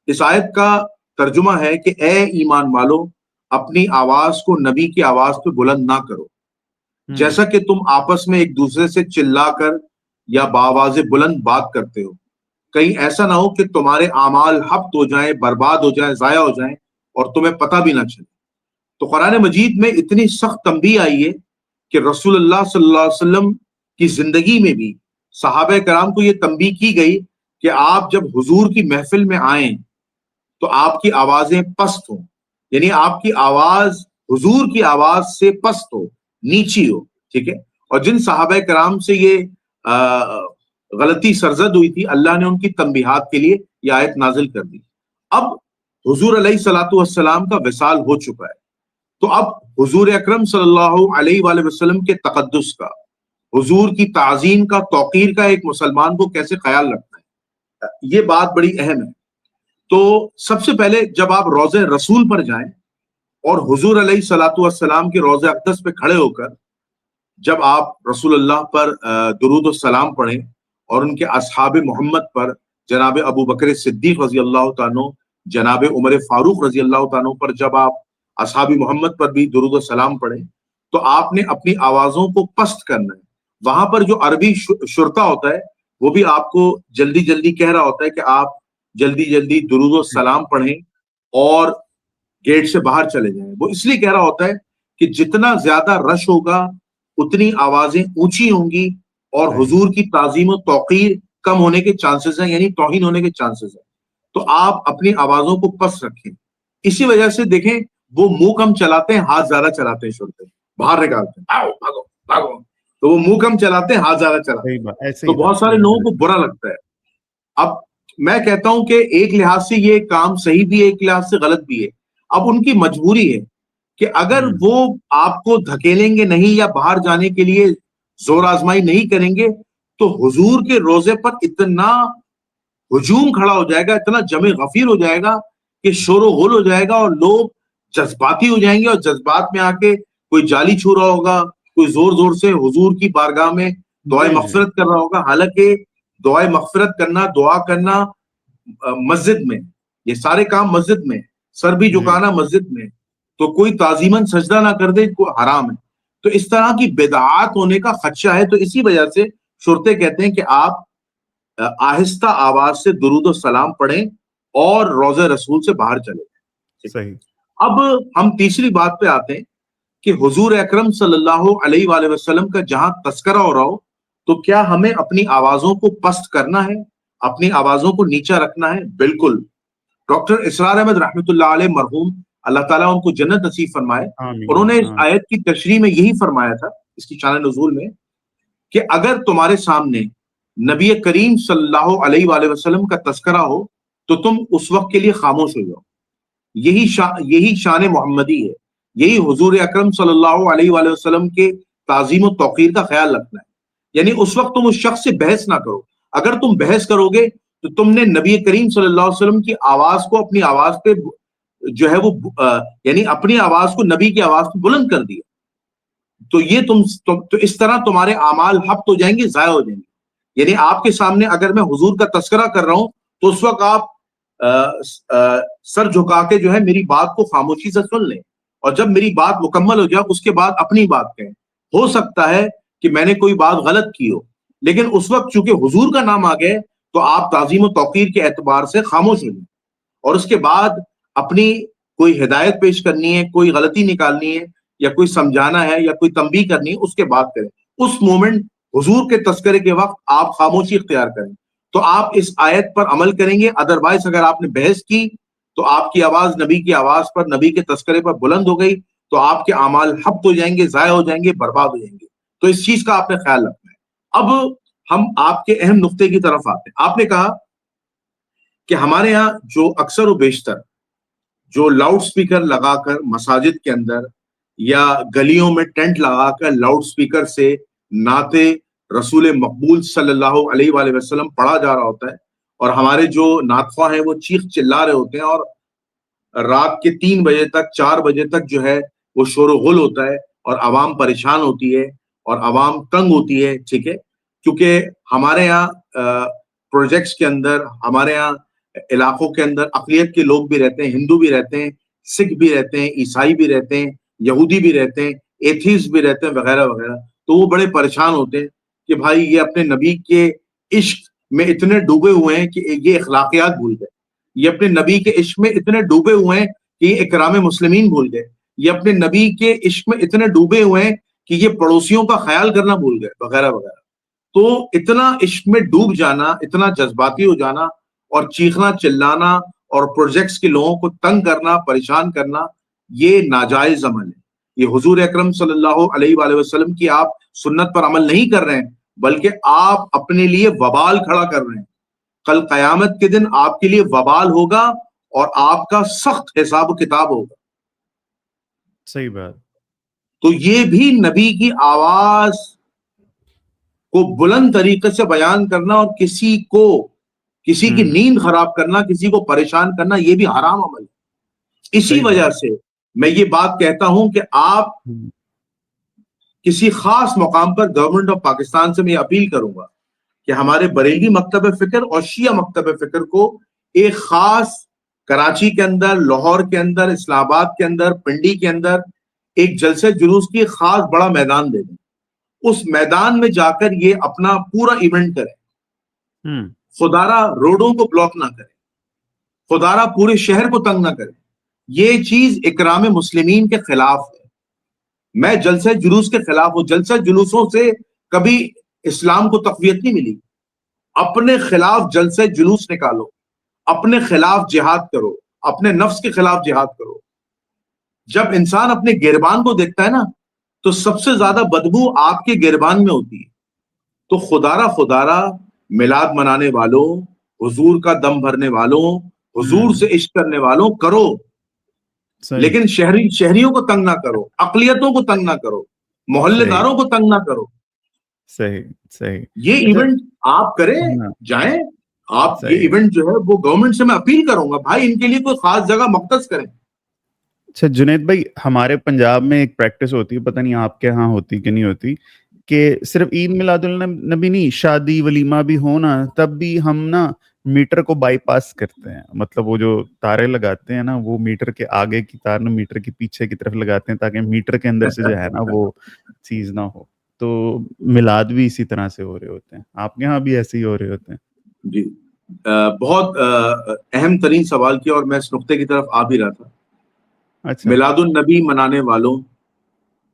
[SPEAKER 1] اس آیت کا ترجمہ ہے کہ اے ایمان والو، اپنی آواز کو نبی کی آواز پہ بلند نہ کرو، جیسا کہ تم آپس میں ایک دوسرے سے چلا کر یا بآواز بلند بات کرتے ہو، کہیں ایسا نہ ہو کہ تمہارے اعمال حبط ہو جائیں، برباد ہو جائیں، ضائع ہو جائیں اور تمہیں پتہ بھی نہ چلے۔ تو قرآن مجید میں اتنی سخت تنبیہ آئی ہے کہ رسول اللہ صلی اللہ علیہ وسلم کی زندگی میں بھی صحابہ کرام کو یہ تنبیہ کی گئی کہ آپ جب حضور کی محفل میں آئیں تو آپ کی آوازیں پست ہوں، یعنی آپ کی آواز حضور کی آواز سے پست ہو، نیچی ہو، ٹھیک ہے۔ اور جن صحابہ کرام سے یہ غلطی سرزد ہوئی تھی، اللہ نے ان کی تنبیہات کے لیے یہ آیت نازل کر دی۔ اب حضور علیہ الصلوۃ والسلام کا وصال ہو چکا ہے، تو اب حضور اکرم صلی اللہ علیہ وآلہ وسلم کے تقدس کا، حضور کی تعظیم کا، توقیر کا ایک مسلمان کو کیسے خیال رکھنا ہے، یہ بات بڑی اہم ہے۔ تو سب سے پہلے جب آپ روضہ رسول پر جائیں اور حضور علیہ الصلوۃ والسلام کے روضہ اقدس پہ کھڑے ہو کر جب آپ رسول اللہ پر درود و سلام پڑھیں اور ان کے اصحاب محمد پر جناب ابو بکر صدیق رضی اللہ تعالیٰ، جناب عمر فاروق رضی اللہ تعالیٰ پر جب آپ اصحاب محمد پر بھی درود و سلام پڑھیں تو آپ نے اپنی آوازوں کو پست کرنا ہے۔ وہاں پر جو عربی شرطا ہوتا ہے وہ بھی آپ کو جلدی جلدی کہہ رہا ہوتا ہے کہ آپ جلدی جلدی درود و سلام پڑھیں اور گیٹ سے باہر چلے جائیں۔ وہ اس لیے کہہ رہا ہوتا ہے کہ جتنا زیادہ رش ہوگا اتنی آوازیں اونچی ہوں گی اور حضور کی تعظیم و توقیر کم ہونے کے چانسز ہیں، یعنی توہین ہونے کے چانسز ہیں۔ تو آپ اپنی آوازوں کو پست رکھیں۔ اسی وجہ سے دیکھیں وہ منہ کم چلاتے ہیں، ہاتھ زیادہ چلاتے ہیں، شرطے باہر نکالتے ہیں، آؤ بھاگو بھاگو، تو وہ منہ کم چلاتے ہیں، ہاتھ زیادہ چلاتے ہیں، تو بہت سارے لوگوں کو برا لگتا ہے۔ اب میں کہتا ہوں کہ ایک لحاظ سے یہ کام صحیح بھی ہے، ایک لحاظ سے غلط بھی ہے۔ اب ان کی مجبوری ہے کہ اگر وہ آپ کو دھکیلیں گے نہیں یا باہر جانے کے لیے زور آزمائی نہیں کریں گے تو حضور کے روزے پر اتنا ہجوم کھڑا ہو جائے گا، اتنا جمع غفیر ہو جائے گا کہ شور و غل ہو جائے گا اور لوگ جذباتی ہو جائیں گے، اور جذبات میں آ کے کوئی جالی چھو رہا ہوگا، کوئی زور زور سے حضور کی بارگاہ میں دعائے مغفرت کر رہا ہوگا۔ حالانکہ دعائے مغفرت کرنا، دعا کرنا مسجد میں، یہ سارے کام مسجد میں، سر بھی جھکانا مسجد میں، تو کوئی تعظیماً سجدہ نہ کر دے کو حرام ہے۔ تو اس طرح کی بدعات ہونے کا خدشہ ہے، تو اسی وجہ سے شرطے کہتے ہیں کہ آپ آہستہ آواز سے درود و سلام پڑھیں اور روضہ رسول سے باہر چلے جائیں۔
[SPEAKER 2] صحیح۔
[SPEAKER 1] اب ہم تیسری بات پہ آتے ہیں کہ حضور اکرم صلی اللہ علیہ وآلہ وسلم کا جہاں تذکرہ ہو رہا ہو تو کیا ہمیں اپنی آوازوں کو پست کرنا ہے، اپنی آوازوں کو نیچا رکھنا ہے؟ بالکل۔ ڈاکٹر اسرار احمد رحمۃ اللہ علیہ مرحوم، اللہ تعالیٰ ان کو جنت نصیب فرمائے، انہوں نے اس آیت کی تشریح میں یہی فرمایا تھا، اس کی شان نزول میں، کہ اگر تمہارے سامنے نبی کریم صلی اللہ علیہ وآلہ وسلم کا تذکرہ ہو تو تم اس وقت کے لیے خاموش ہو جاؤ۔ یہی شان محمدی ہے، یہی حضور اکرم صلی اللہ علیہ وآلہ وسلم کے تعظیم و توقیر کا خیال رکھنا ہے۔ یعنی اس وقت تم اس شخص سے بحث نہ کرو۔ اگر تم بحث کرو گے تو تم نے نبی کریم صلی اللہ علیہ وسلم کی آواز کو اپنی آواز پہ جو ہے وہ یعنی اپنی آواز کو نبی کی آواز پہ بلند کر دیا، تو یہ تو اس طرح تمہارے اعمال حبط ہو جائیں گے، ضائع ہو جائیں گے۔ یعنی آپ کے سامنے اگر میں حضور کا تذکرہ کر رہا ہوں تو اس وقت آپ سر جھکا کے جو ہے میری بات کو خاموشی سے سن لیں، اور جب میری بات مکمل ہو جائے اس کے بعد اپنی بات کہیں۔ ہو سکتا ہے کہ میں نے کوئی بات غلط کی ہو، لیکن اس وقت چونکہ حضور کا نام آ گئے تو آپ تعظیم و توقیر کے اعتبار سے خاموش ہو جائیں، اور اس کے بعد اپنی کوئی ہدایت پیش کرنی ہے، کوئی غلطی نکالنی ہے، یا کوئی سمجھانا ہے، یا کوئی تنبیہ کرنی ہے، اس کے بعد کریں۔ اس مومنٹ حضور کے تذکرے کے وقت آپ خاموشی اختیار کریں تو آپ اس آیت پر عمل کریں گے۔ ادروائز اگر آپ نے بحث کی تو آپ کی آواز نبی کی آواز پر، نبی کے تذکرے پر بلند ہو گئی تو آپ کے اعمال حبط ہو جائیں گے، ضائع ہو جائیں گے، برباد ہو جائیں گے۔ تو اس چیز کا آپ نے خیال رکھنا ہے۔ اب ہم آپ کے اہم نقطے کی طرف آتے ہیں۔ آپ نے کہا کہ ہمارے ہاں جو اکثر و بیشتر جو لاؤڈ سپیکر لگا کر مساجد کے اندر یا گلیوں میں ٹینٹ لگا کر لاؤڈ سپیکر سے نعت رسول مقبول صلی اللہ علیہ وآلہ وسلم پڑھا جا رہا ہوتا ہے، اور ہمارے جو نعت خواہ ہیں وہ چیخ چلا رہے ہوتے ہیں، اور رات کے 3 بجے تک 4 بجے تک جو ہے وہ شور و غل ہوتا ہے، اور عوام پریشان ہوتی ہے اور عوام تنگ ہوتی ہے، ٹھیک ہے۔ کیونکہ ہمارے یہاں پروجیکٹس کے اندر، ہمارے یہاں علاقوں کے اندر اقلیت کے لوگ بھی رہتے ہیں، ہندو بھی رہتے ہیں، سکھ بھی رہتے ہیں، عیسائی بھی رہتے ہیں، یہودی بھی رہتے ہیں، ایتھیسٹ بھی رہتے ہیں، وغیرہ وغیرہ. تو وہ بڑے پریشان ہوتے ہیں کہ بھائی یہ اپنے نبی کے عشق میں اتنے ڈوبے ہوئے ہیں کہ یہ اخلاقیات بھول گئے، یہ اپنے نبی کے عشق میں اتنے ڈوبے ہوئے ہیں کہ یہ اکرام مسلمین بھول گئے، یہ اپنے نبی کے عشق میں اتنے ڈوبے ہوئے ہیں کہ یہ پڑوسیوں کا خیال کرنا بھول گئے، وغیرہ وغیرہ. تو اتنا عشق میں ڈوب جانا، اتنا جذباتی ہو جانا اور چیخنا چلانا اور پروجیکٹس کے لوگوں کو تنگ کرنا، پریشان کرنا، یہ ناجائز عمل ہے. یہ حضور اکرم صلی اللہ علیہ وآلہ وسلم کی آپ سنت پر عمل نہیں کر رہے ہیں، بلکہ آپ اپنے لیے وبال کھڑا کر رہے ہیں. کل قیامت کے دن آپ کے لیے وبال ہوگا اور آپ کا سخت حساب و کتاب ہوگا.
[SPEAKER 2] صحیح بات.
[SPEAKER 1] تو یہ بھی نبی کی آواز کو بلند طریقے سے بیان کرنا اور کسی کی نیند خراب کرنا، کسی کو پریشان کرنا، یہ بھی حرام عمل ہے. اسی وجہ سے میں یہ بات کہتا ہوں کہ آپ کسی خاص مقام پر گورنمنٹ آف پاکستان سے میں اپیل کروں گا کہ ہمارے بریلوی مکتب فکر اور شیعہ مکتب فکر کو ایک خاص کراچی کے اندر، لاہور کے اندر، اسلام آباد کے اندر، پنڈی کے اندر ایک جلسے جلوس کی خاص بڑا میدان دے دیں. اس میدان میں جا کر یہ اپنا پورا ایونٹ کریں. خدارا روڈوں کو بلاک نہ کریں، خدارا پورے شہر کو تنگ نہ کریں. یہ چیز اکرام مسلمین کے خلاف ہے. میں جلسے جلوس کے خلاف ہوں. جلسے جلوسوں سے کبھی اسلام کو تقویت نہیں ملی. اپنے خلاف جلسے جلوس نکالو، اپنے خلاف جہاد کرو، اپنے نفس کے خلاف جہاد کرو. جب انسان اپنے گریبان کو دیکھتا ہے نا تو سب سے زیادہ بدبو آپ کے گریبان میں ہوتی ہے. تو خدارا میلاد منانے والوں، حضور کا دم بھرنے والوں، حضور سے عشق کرنے والوں کرو، لیکن شہریوں کو تنگ نہ کرو، اقلیتوں کو تنگ نہ کرو، محلے داروں کو تنگ نہ کرو.
[SPEAKER 2] صحیح.
[SPEAKER 1] یہ ایونٹ آپ کریں، جائیں آپ. یہ ایونٹ جو ہے وہ گورنمنٹ سے میں اپیل کروں گا بھائی ان کے لیے کوئی خاص جگہ مختص کریں.
[SPEAKER 2] اچھا جنید بھائی، ہمارے پنجاب میں ایک پریکٹس ہوتی ہے، پتہ نہیں آپ کے ہاں ہوتی کہ نہیں ہوتی، کہ صرف عید میلاد النبی نہیں، شادی ولیمہ بھی ہو نا، تب بھی ہم نا میٹر کو بائی پاس کرتے ہیں. مطلب وہ جو تارے لگاتے ہیں نا، وہ میٹر کے آگے کی تار نا میٹر کے پیچھے کی طرف لگاتے ہیں تاکہ میٹر کے اندر سے جو ہے نا وہ چیز نہ ہو. تو میلاد بھی اسی طرح سے ہو رہے ہوتے ہیں. آپ کے ہاں بھی ایسے ہی ہو رہے ہوتے ہیں؟
[SPEAKER 1] جی بہت اہم ترین سوال کیا اور میں اس نقطے کی طرف آ بھی رہا تھا. میلاد النبی منانے والوں،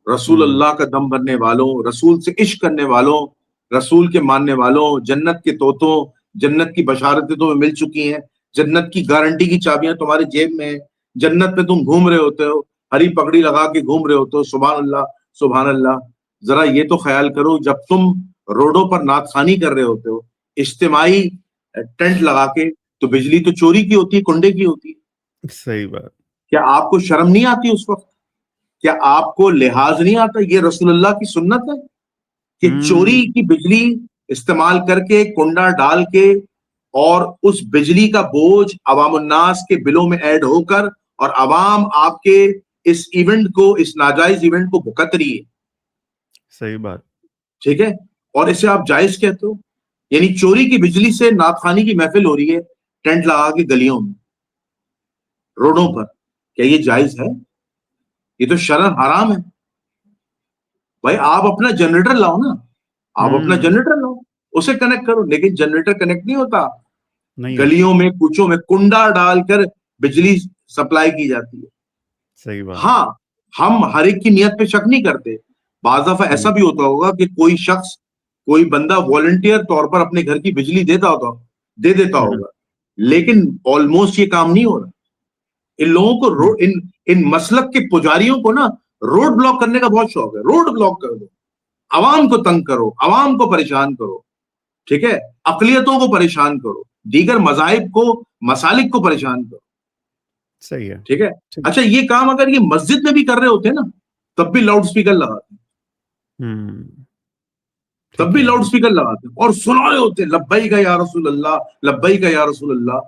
[SPEAKER 1] رسول اللہ کا دم بھرنے والوں، رسول سے عشق کرنے والوں، رسول کے ماننے والوں، جنت کے طوطوں، جنت کی بشارتیں تمہیں مل چکی ہیں، جنت کی گارنٹی کی چابیاں تمہارے جیب میں ہیں، جنت میں تم گھوم رہے ہوتے ہو، ہری پگڑی لگا کے گھوم رہے ہوتے ہو. سبحان اللہ سبحان اللہ. ذرا یہ تو خیال کرو جب تم روڈوں پر نعت خوانی کر رہے ہوتے ہو اجتماعی ٹینٹ لگا کے، تو بجلی تو چوری کی ہوتی ہے، کنڈے کی ہوتی ہے.
[SPEAKER 2] صحیح بات.
[SPEAKER 1] کیا آپ کو شرم نہیں آتی اس وقت؟ کیا آپ کو لحاظ نہیں آتا؟ یہ رسول اللہ کی سنت ہے کہ چوری کی بجلی استعمال کر کے، کنڈا ڈال کے، اور اس بجلی کا بوجھ عوام الناس کے بلوں میں ایڈ ہو کر، اور عوام آپ کے اس ایونٹ کو، اس ناجائز ایونٹ کو بھکت رہی ہے.
[SPEAKER 2] صحیح بات.
[SPEAKER 1] ٹھیک ہے، اور اسے آپ جائز کہتے ہو؟ یعنی چوری کی بجلی سے نعت خوانی کی محفل ہو رہی ہے ٹینٹ لگا کے گلیوں میں، روڈوں پر. کیا یہ جائز ہے؟ یہ تو شرعاً حرام ہے. بھائی آپ اپنا جنریٹر لاؤ نا، آپ اپنا جنریٹر لاؤ، اسے کنیکٹ کرو. لیکن جنریٹر کنیکٹ نہیں ہوتا، گلیوں میں کوچوں میں کنڈا ڈال کر بجلی سپلائی کی جاتی ہے.
[SPEAKER 2] صحیح بات.
[SPEAKER 1] ہاں ہم ہر ایک کی نیت پہ شک نہیں کرتے. بعض دفعہ ایسا بھی ہوتا ہوگا کہ کوئی شخص، کوئی بندہ والنٹیئر طور پر اپنے گھر کی بجلی دے دیتا ہوگا، لیکن آلموسٹ یہ کام نہیں ہو رہا. ان لوگوں کو ان مسلک کے پجاریوں کو نا روڈ بلاک کرنے کا بہت شوق ہے. روڈ بلاک کر دو، عوام کو تنگ کرو، عوام کو پریشان کرو. ٹھیک ہے، اقلیتوں کو پریشان کرو، دیگر مذاہب کو، مسالک کو پریشان کرو.
[SPEAKER 2] صحیح ہے.
[SPEAKER 1] ٹھیک ہے. اچھا یہ کام اگر یہ مسجد میں بھی کر رہے ہوتے نا، تب بھی لاؤڈ اسپیکر لگاتے، تب بھی لاؤڈ اسپیکر لگاتے اور سنا رہے ہوتے لبیک یا رسول اللہ، لبیک یا رسول اللہ.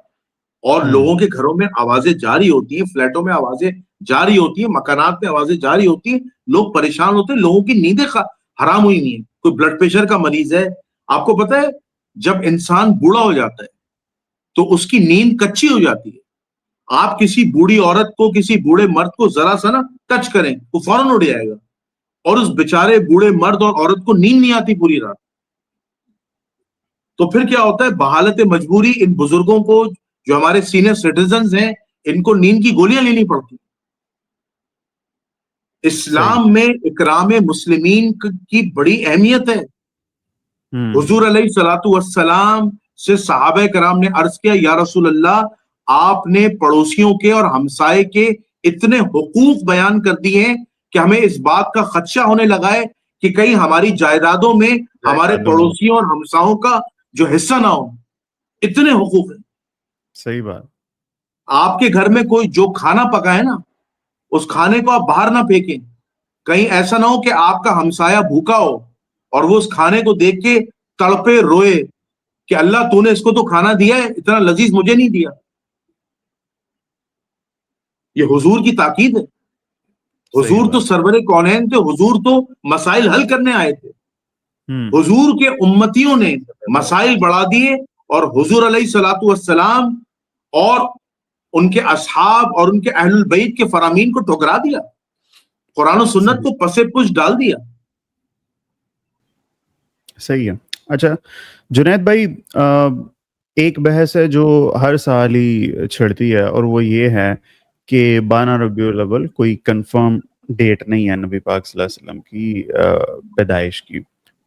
[SPEAKER 1] اور لوگوں کے گھروں میں آوازیں جاری ہوتی ہیں، فلیٹوں میں آوازیں جاری ہوتی ہیں، مکانات میں آوازیں جاری ہوتی ہیں. لوگ پریشان ہوتے ہیں، لوگوں کی نیندیں حرام ہوئی نہیں ہے. کوئی بلڈ پریشر کا مریض ہے، آپ کو پتا ہے جب انسان بوڑھا ہو جاتا ہے تو اس کی نیند کچی ہو جاتی ہے. آپ کسی بوڑھی عورت کو, کسی بوڑھے مرد کو ذرا سا نا ٹچ کریں, وہ فوراً اڑ جائے گا, اور اس بیچارے بوڑھے مرد اور عورت کو نیند نہیں آتی پوری رات. تو پھر کیا ہوتا ہے, بحالت مجبوری ان بزرگوں کو, جو ہمارے سینئر سٹیزنز ہیں, ان کو نیند کی گولیاں لینی پڑتی. اسلام میں اکرام مسلمین کی بڑی اہمیت ہے. حضور علیہ الصلوۃ والسلام سے صحابہ کرام نے عرض کیا, یا رسول اللہ, آپ نے پڑوسیوں کے اور ہمسائے کے اتنے حقوق بیان کر دیے ہیں کہ ہمیں اس بات کا خدشہ ہونے لگا ہے کہ کہیں ہماری جائیدادوں میں ہمارے پڑوسیوں اور ہمساؤں کا جو حصہ نہ ہو. اتنے حقوق ہیں.
[SPEAKER 2] صحیح بات.
[SPEAKER 1] آپ کے گھر میں کوئی جو کھانا پکا ہے نا, اس کھانے کو آپ باہر نہ پھینکیں. کہیں ایسا نہ ہو کہ آپ کا ہمسایہ بھوکا ہو اور وہ اس کھانے کو دیکھ کے تڑپے روئے کہ اللہ تو نے اس کو تو کھانا دیا ہے, اتنا لذیذ مجھے نہیں دیا. یہ حضور کی تاکید ہے. حضور تو سرور کونین تھے, حضور تو مسائل حل کرنے آئے تھے. حضور کے امتیوں نے مسائل بڑھا دیے اور حضور علیہ الصلوۃ والسلام اور ان کے اصحاب اور ان کے اہل البیت کے فرامین کو ٹھکرا دیا, قرآن و سنت کو پس پش ڈال دیا.
[SPEAKER 2] صحیح ہے. اچھا جنید بھائی, ایک بحث ہے جو ہر سال ہی چھڑتی ہے, اور وہ یہ ہے کہ 12 ربیع الاول کوئی کنفرم ڈیٹ نہیں ہے نبی پاک صلی اللہ علیہ وسلم کی پیدائش کی.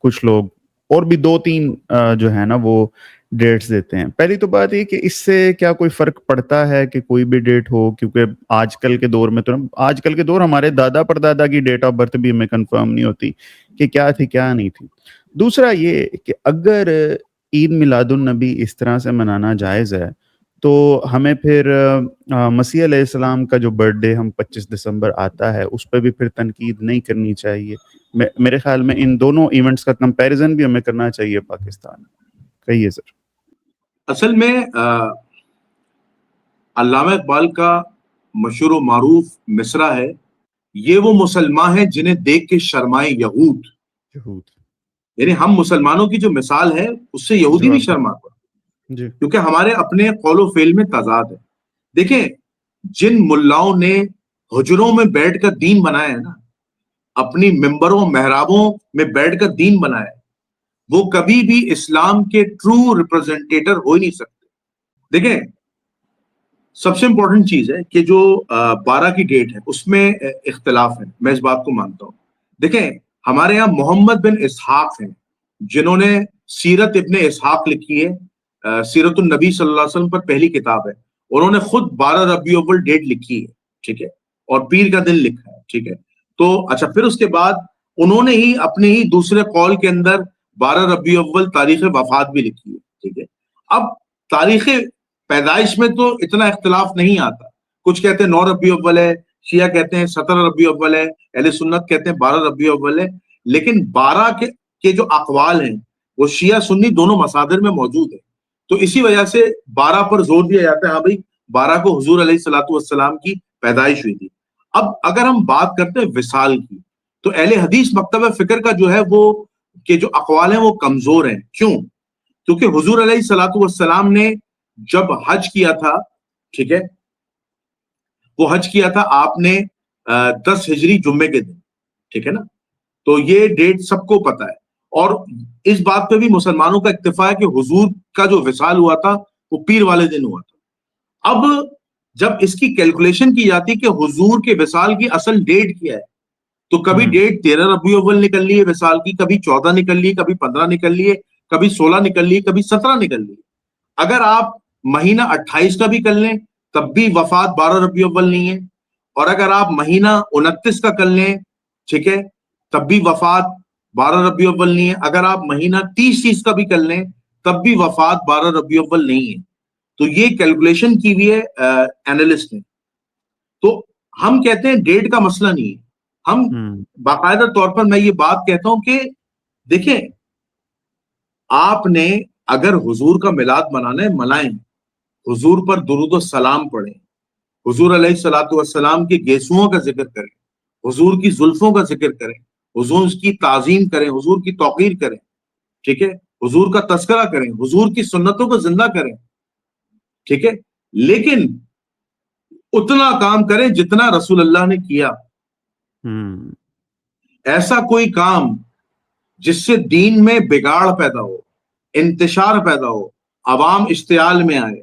[SPEAKER 2] کچھ لوگ اور بھی 2-3 جو ہے نا وہ ڈیٹس دیتے ہیں. پہلی تو بات یہ کہ اس سے کیا کوئی فرق پڑتا ہے کہ کوئی بھی ڈیٹ ہو, کیونکہ آج کل کے دور میں تو, آج کل کے دور ہمارے دادا پردادا کی ڈیٹ آف برتھ بھی ہمیں کنفرم نہیں ہوتی کہ کیا تھی کیا نہیں تھی. دوسرا یہ کہ اگر عید میلاد النبی اس طرح سے منانا جائز ہے تو ہمیں پھر مسیح علیہ السلام کا جو برتھ ڈے ہم 25 دسمبر آتا ہے اس پہ بھی پھر تنقید نہیں کرنی چاہیے. میرے خیال میں ان دونوں ایونٹس کا کمپیریزن بھی ہمیں کرنا چاہیے پاکستان میں. کہیے سر.
[SPEAKER 1] اصل میں علامہ اقبال کا مشہور و معروف مصرع ہے, یہ وہ مسلمان ہیں جنہیں دیکھ کے شرمائے یہود. یعنی ہم مسلمانوں کی جو مثال ہے اس سے یہودی بھی شرماتا, کیونکہ ہمارے اپنے قول و فعل میں تضاد ہے. دیکھیں, جن ملاؤں نے حجروں میں بیٹھ کر دین بنایا ہے نا, اپنی ممبروں محرابوں میں بیٹھ کر دین بنایا ہے, وہ کبھی بھی اسلام کے ٹرو ریپرزینٹیٹر ہو ہی نہیں سکتے. دیکھیں, سب سے امپورٹنٹ چیز ہے کہ جو 12 کی ڈیٹ ہے اس میں اختلاف ہے, میں اس بات کو مانتا ہوں. دیکھیں, ہمارے یہاں محمد بن اسحاق ہیں جنہوں نے سیرت ابن اسحاق لکھی ہے, سیرت النبی صلی اللہ علیہ وسلم پر پہلی کتاب ہے. انہوں نے خود 12 ربیع الاول ڈیٹ لکھی ہے, ٹھیک ہے, اور پیر کا دن لکھا ہے, ٹھیک ہے. تو اچھا, پھر اس کے بعد انہوں نے ہی اپنے ہی دوسرے قول کے اندر 12 ربیع الاول تاریخ وفات بھی لکھی ہے, ٹھیک ہے. اب تاریخ پیدائش میں تو اتنا اختلاف نہیں آتا. کچھ کہتے ہیں 9 ربیع الاول ہے, شیعہ کہتے ہیں 17 ربیع الاول ہے, اہل سنت کہتے ہیں 12 ربیع الاول ہے. لیکن 12 کے جو اقوال ہیں وہ شیعہ سنی دونوں مصادر میں موجود ہیں. تو اسی وجہ سے 12 پر زور دیا جاتا ہے, ہاں بھائی 12 کو حضور علیہ الصلوۃ والسلام کی پیدائش ہوئی تھی. اب اگر ہم بات کرتے ہیں وصال کی, تو اہل حدیث مکتبہ فکر کا جو ہے وہ کہ جو اقوال ہیں وہ کمزور ہیں. کیوں؟ کیونکہ حضور علیہ الصلوۃ والسلام نے جب حج کیا تھا, ٹھیک ہے, وہ حج کیا تھا آپ نے 10 ہجری جمعے کے دن, ٹھیک ہے نا. تو یہ ڈیٹ سب کو پتا ہے, اور اس بات پہ بھی مسلمانوں کا اتفاق ہے کہ حضور کا جو وصال ہوا تھا وہ پیر والے دن ہوا تھا. اب جب اس کی کیلکولیشن کی جاتی کہ حضور کے وصال کی اصل ڈیٹ کیا ہے, تو کبھی ڈیٹ 13 ربیع الاول نکل لی ہے وصال کی, کبھی 14 نکل لی, کبھی 15 نکل لی, کبھی 16 نکل لی, کبھی 17 نکل لی. اگر آپ مہینہ 28 کا بھی کر لیں تب بھی وفات 12 ربیع الاول نہیں ہے, اور اگر آپ مہینہ 29 کا کر لیں, ٹھیک ہے, تب بھی وفات 12 ربیع الاول نہیں ہے. اگر آپ مہینہ 30 کا بھی کر لیں تب بھی وفات 12 ربیع الاول نہیں ہے. تو یہ کیلکولیشن کی ہوئی ہے اینالسٹ نے. تو ہم کہتے ہیں ڈیٹ کا مسئلہ نہیں ہے. ہم باقاعدہ طور پر میں یہ بات کہتا ہوں کہ دیکھیں, آپ نے اگر حضور کا میلاد منانا ہے منائیں, حضور پر درود و سلام پڑھیں, حضور علیہ الصلوۃ والسلام کے گیسوؤں کا ذکر کریں, حضور کی زلفوں کا ذکر کریں, حضور کی تعظیم کریں, حضور کی توقیر کریں, ٹھیک ہے, حضور کا تذکرہ کریں, حضور کی سنتوں کو زندہ کریں, ٹھیک ہے, لیکن اتنا کام کریں جتنا رسول اللہ نے کیا. ایسا کوئی کام جس سے دین میں بگاڑ پیدا ہو, انتشار پیدا ہو, عوام اشتعال میں آئے,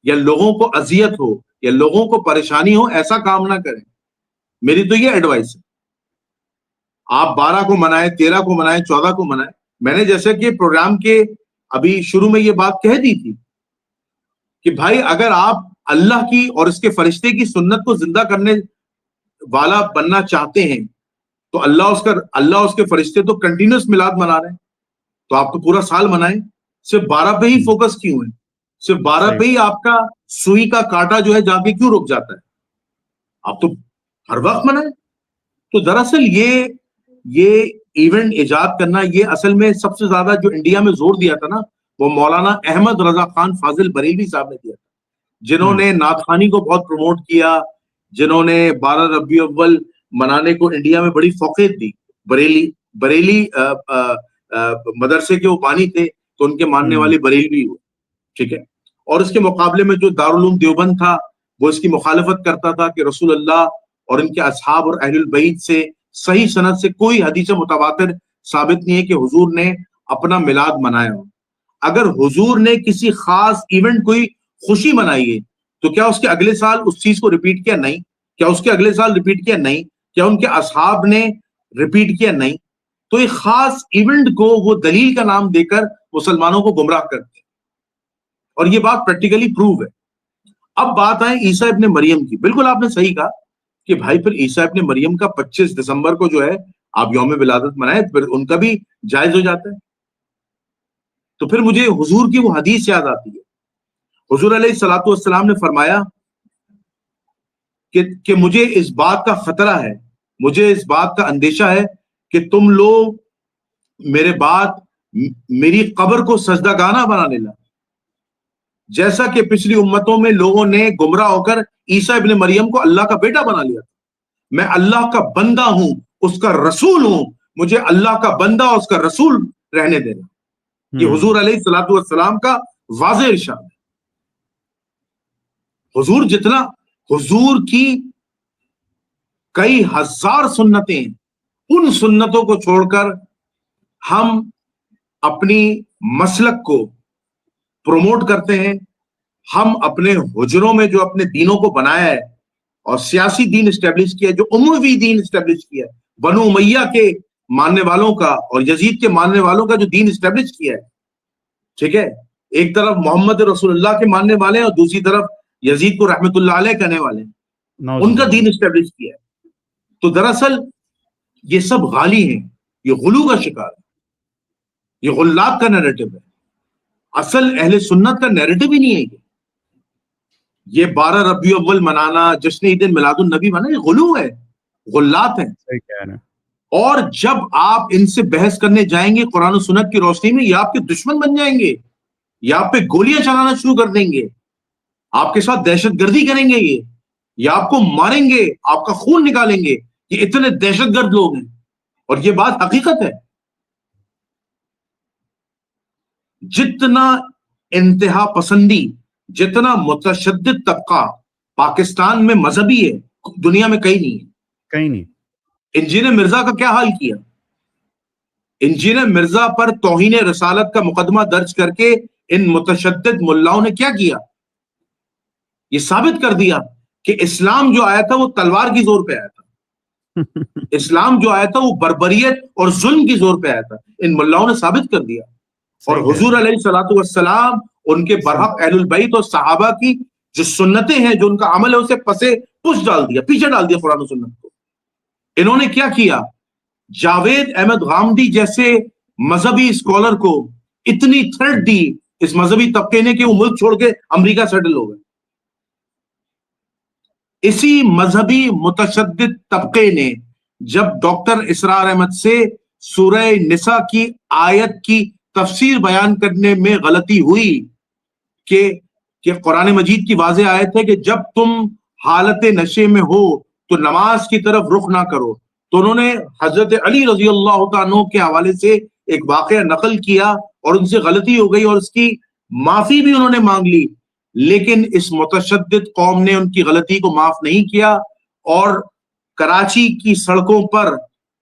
[SPEAKER 1] یا لوگوں کو اذیت ہو, یا لوگوں کو پریشانی ہو, ایسا کام نہ کریں. میری تو یہ ایڈوائس ہے. آپ 12 کو منائیں, 13 کو منائیں, 14 کو منائیں. میں نے جیسے کہ پروگرام کے ابھی شروع میں یہ بات کہہ دی تھی کہ بھائی اگر آپ اللہ کی اور اس کے فرشتے کی سنت کو زندہ کرنے والا بننا چاہتے ہیں تو اللہ اس کے فرشتے تو کنٹینیوس میلاد منا رہے ہیں, تو آپ تو پورا سال منائیں. صرف 12 پہ ہی فوکس کیوں ہے؟ صرف 12 پہ ہی آپ کا سوئی کا کانٹا جو ہے جا کے کیوں رک جاتا ہے؟ آپ تو ہر وقت منائیں. تو دراصل یہ ایونٹ ایجاد کرنا, یہ اصل میں سب سے زیادہ جو انڈیا میں زور دیا تھا نا, وہ مولانا احمد رضا خان فاضل بریلوی صاحب نے دیا تھا, جنہوں نے نعت خوانی کو بہت پروموٹ کیا, جنہوں نے 12 ربیع الاول منانے کو انڈیا میں بڑی فوقیت دی. بریلی مدرسے کے وہ بانی تھے, تو ان کے ماننے والے بریلوی ہوئے, ٹھیک ہے. اور اس کے مقابلے میں جو دارالعلوم دیوبند تھا وہ اس کی مخالفت کرتا تھا کہ رسول اللہ اور ان کے اصحاب اور اہل البیت سے صحیح سند سے کوئی حدیث متواتر ثابت نہیں ہے کہ حضور نے اپنا میلاد منایا ہو. اگر حضور نے کسی خاص ایونٹ کوئی خوشی منائی ہے تو کیا اس کے اگلے سال اس چیز کو ریپیٹ کیا؟ نہیں. کیا اس کے اگلے سال ریپیٹ کیا؟ نہیں. کیا ان کے اصحاب نے ریپیٹ کیا؟ نہیں. تو ایک خاص ایونٹ کو وہ دلیل کا نام دے کر مسلمانوں کو گمراہ کرتے ہیں, اور یہ بات پریکٹیکلی پروو ہے. اب بات آئے عیسیٰ ابن مریم کی. بالکل آپ نے صحیح کہا کہ بھائی پھر عیسیٰ ابن مریم کا 25 دسمبر کو جو ہے آپ یوم ولادت منائیں, پھر ان کا بھی جائز ہو جاتا ہے. تو پھر مجھے حضور کی وہ حدیث یاد آتی ہے. حضور علیہ الصلوۃ والسلام نے فرمایا کہ مجھے اس بات کا خطرہ ہے, مجھے اس بات کا اندیشہ ہے کہ تم لوگ میرے بعد میری قبر کو سجدہ گانا بنانے لگے, جیسا کہ پچھلی امتوں میں لوگوں نے گمراہ ہو کر عیسیٰ ابن مریم کو اللہ کا بیٹا بنا لیا. میں اللہ کا بندہ ہوں, اس کا رسول ہوں, مجھے اللہ کا بندہ اور اس کا رسول رہنے دینا. یہ حضور علیہ الصلوۃ والسلام کا واضح ارشاد ہے. حضور کی کئی ہزار سنتیں, ان سنتوں کو چھوڑ کر ہم اپنی مسلک کو پروموٹ کرتے ہیں. ہم اپنے حجروں میں جو اپنے دینوں کو بنایا ہے اور سیاسی دین اسٹیبلش کیا ہے, جو اموی دین اسٹیبلش کیا ہے, بنو امیہ کے ماننے والوں کا اور یزید کے ماننے والوں کا جو دین اسٹیبلش کیا ہے, ٹھیک ہے, ایک طرف محمد رسول اللہ کے ماننے والے ہیں اور دوسری طرف یزید کو رحمت اللہ علیہ کہنے والے ہیں, ان کا دین اسٹیبلش کیا ہے. تو دراصل یہ سب غالی ہیں, یہ غلو کا شکار ہے, یہ غلات کا نیریٹو ہے. اصل اہل سنت کا نیریٹو ہی نہیں ہے. یہ 12 ربیع الاول منانا, جشن عید میلاد النبی منانا, یہ غلو ہے, غلات ہیں. اور جب آپ ان سے بحث کرنے جائیں گے قرآن و سنت کی روشنی میں, یہ آپ کے دشمن بن جائیں گے, یہ آپ پہ گولیاں چلانا شروع کر دیں گے, آپ کے ساتھ دہشت گردی کریں گے, یہ آپ کو ماریں گے, آپ کا خون نکالیں گے. یہ اتنے دہشت گرد لوگ ہیں, اور یہ بات حقیقت ہے. جتنا انتہا پسندی, جتنا متشدد طبقہ پاکستان میں مذہبی ہے, دنیا میں کہیں نہیں ہے.
[SPEAKER 2] کہیں نہیں.
[SPEAKER 1] انجینئر مرزا کا کیا حال کیا؟ انجینئر مرزا پر توہین رسالت کا مقدمہ درج کر کے ان متشدد ملاؤں نے کیا کیا؟ یہ ثابت کر دیا کہ اسلام جو آیا تھا وہ تلوار کی زور پہ آیا تھا. اسلام جو آیا تھا وہ بربریت اور ظلم کی زور پہ آیا تھا. ان ملاؤں نے ثابت کر دیا. اور حضور علیہ الصلوۃ والسلام, ان کے برحق اہل البیت اور صحابہ کی جو سنتیں ہیں, جو ان کا عمل ہے, اسے پسے پش ڈال دیا, پیچھے ڈال دیا قرآن و سنت کو. انہوں نے کیا کیا؟ جاوید احمد غامدی جیسے مذہبی اسکالر کو اتنی تھریٹ دی اس مذہبی طبقے نے کہ وہ ملک چھوڑ کے امریکہ سیٹل ہو گئے. اسی مذہبی متشدد طبقے نے جب ڈاکٹر اسرار احمد سے سورہ نساء کی آیت کی تفسیر بیان کرنے میں غلطی ہوئی کہ قرآن مجید کی واضح آیت ہے کہ جب تم حالت نشے میں ہو تو نماز کی طرف رخ نہ کرو, تو انہوں نے حضرت علی رضی اللہ تعالیٰ عنہ کے حوالے سے ایک واقعہ نقل کیا اور ان سے غلطی ہو گئی اور اس کی معافی بھی انہوں نے مانگ لی، لیکن اس متشدد قوم نے ان کی غلطی کو معاف نہیں کیا اور کراچی کی سڑکوں پر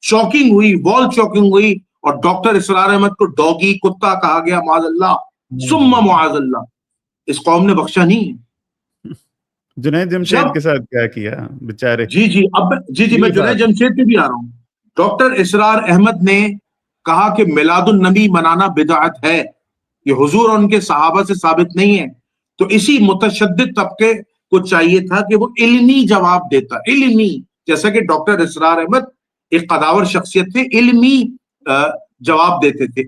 [SPEAKER 1] چوکنگ ہوئی، وال چوکنگ ہوئی، اور ڈاکٹر اسرار احمد کو ڈوگی، کتا کہا گیا، معاذ اللہ ثم معاذ اللہ. اس قوم نے بخشا نہیں ہے.
[SPEAKER 2] جنید جمشید کے ساتھ کیا کیا بیچارے.
[SPEAKER 1] جی میں جنید جمشید پہ بھی آ رہا ہوں. ڈاکٹر اسرار احمد نے کہا کہ میلاد النبی منانا بدعت ہے، یہ حضور اور ان کے صحابہ سے ثابت نہیں ہے. تو اسی متشدد طبقے کو چاہیے تھا کہ وہ علمی جواب دیتا، علمی، جیسا کہ ڈاکٹر اسرار احمد ایک قداور شخصیت تھے، علمی جواب دیتے تھے،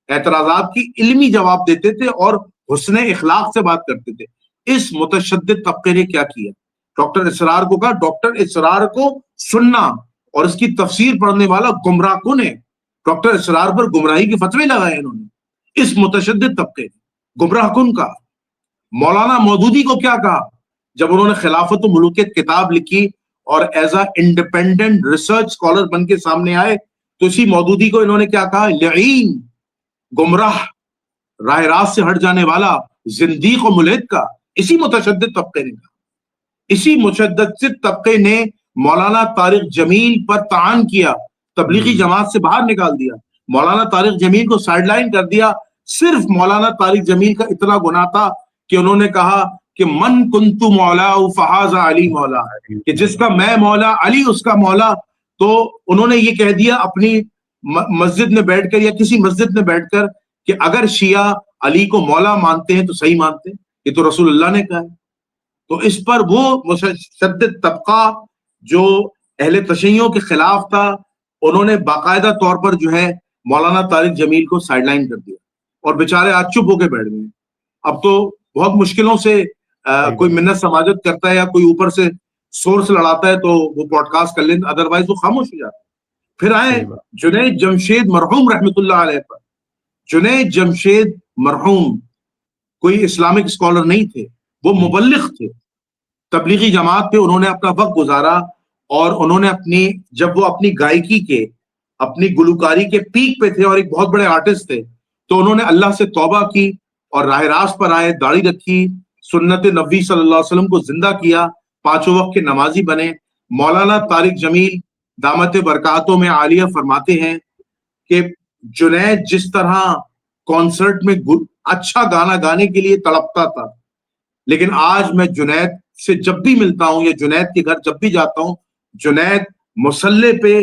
[SPEAKER 1] اعتراضات کی علمی جواب دیتے تھے اور حسن اخلاق سے بات کرتے تھے. اس متشدد طبقے نے کیا کیا؟ ڈاکٹر اسرار کو کہا ڈاکٹر اسرار کو سننا اور اس کی تفسیر پڑھنے والا گمراہ کن ہے. ڈاکٹر اسرار پر گمراہی کے فتوے لگائے انہوں نے اس متشدد طبقے نے، گمراہ کن کا. مولانا مودودی کو کیا کہا جب انہوں نے خلافت و ملوکیت کتاب لکھی اور as a independent research scholar بن کے سامنے آئے، تو اسی مودودی کو انہوں نے کیا کہا؟ لعین، گمراہ، راہ راست سے ہٹ جانے والا، زندیق و ملحد کا. اسی متشدد طبقے نے کہا. اسی متشدد طبقے نے مولانا طارق جمیل پر طعن کیا، تبلیغی جماعت سے باہر نکال دیا، مولانا طارق جمیل کو سائیڈ لائن کر دیا. صرف مولانا طارق جمیل کا اتنا گناہ تھا کہ انہوں نے کہا کہ من کنت مولا فہذا علی مولا، کہ جس کا میں مولا علی اس کا مولا. تو انہوں نے یہ کہہ دیا اپنی مسجد میں بیٹھ کر یا کسی مسجد میں بیٹھ کر کہ اگر شیعہ علی کو مولا مانتے ہیں تو صحیح مانتے ہیں، یہ تو رسول اللہ نے کہا ہے. تو اس پر وہ متشدد طبقہ جو اہل تشیعوں کے خلاف تھا، انہوں نے باقاعدہ طور پر جو ہے مولانا طارق جمیل کو سائیڈ لائن کر دیا اور بیچارے آج چپ ہو کے بیٹھ گئے. اب تو بہت مشکلوں سے کوئی منت سماجت کرتا ہے یا کوئی اوپر سے سورس لڑاتا ہے تو وہ پوڈ کاسٹ کر لیں، ادروائز وہ خاموش ہو جاتا ہے. پھر آئے جنید جمشید مرحوم رحمت اللہ علیہ پر. جنید جمشید مرحوم کوئی اسلامک اسکالر نہیں تھے، وہ مبلغ تھے. تبلیغی جماعت پہ انہوں نے اپنا وقت گزارا اور انہوں نے جب وہ اپنی گائیکی کے، اپنی گلوکاری کے پیک پہ تھے اور ایک بہت بڑے آرٹسٹ تھے، تو انہوں نے اللہ سے توبہ کی اور راہ راست پر آئے، داڑھی رکھی، سنت نبی صلی اللہ علیہ وسلم کو زندہ کیا، 5 وقت کے نمازی بنے. مولانا طارق جمیل دامت برکاتوں میں عالیہ فرماتے ہیں کہ جنید جس طرح کانسرٹ میں اچھا گانا گانے کے لیے تڑپتا تھا، لیکن آج میں جنید سے جب بھی ملتا ہوں یا جنید کے گھر جب بھی جاتا ہوں، جنید مصلے پہ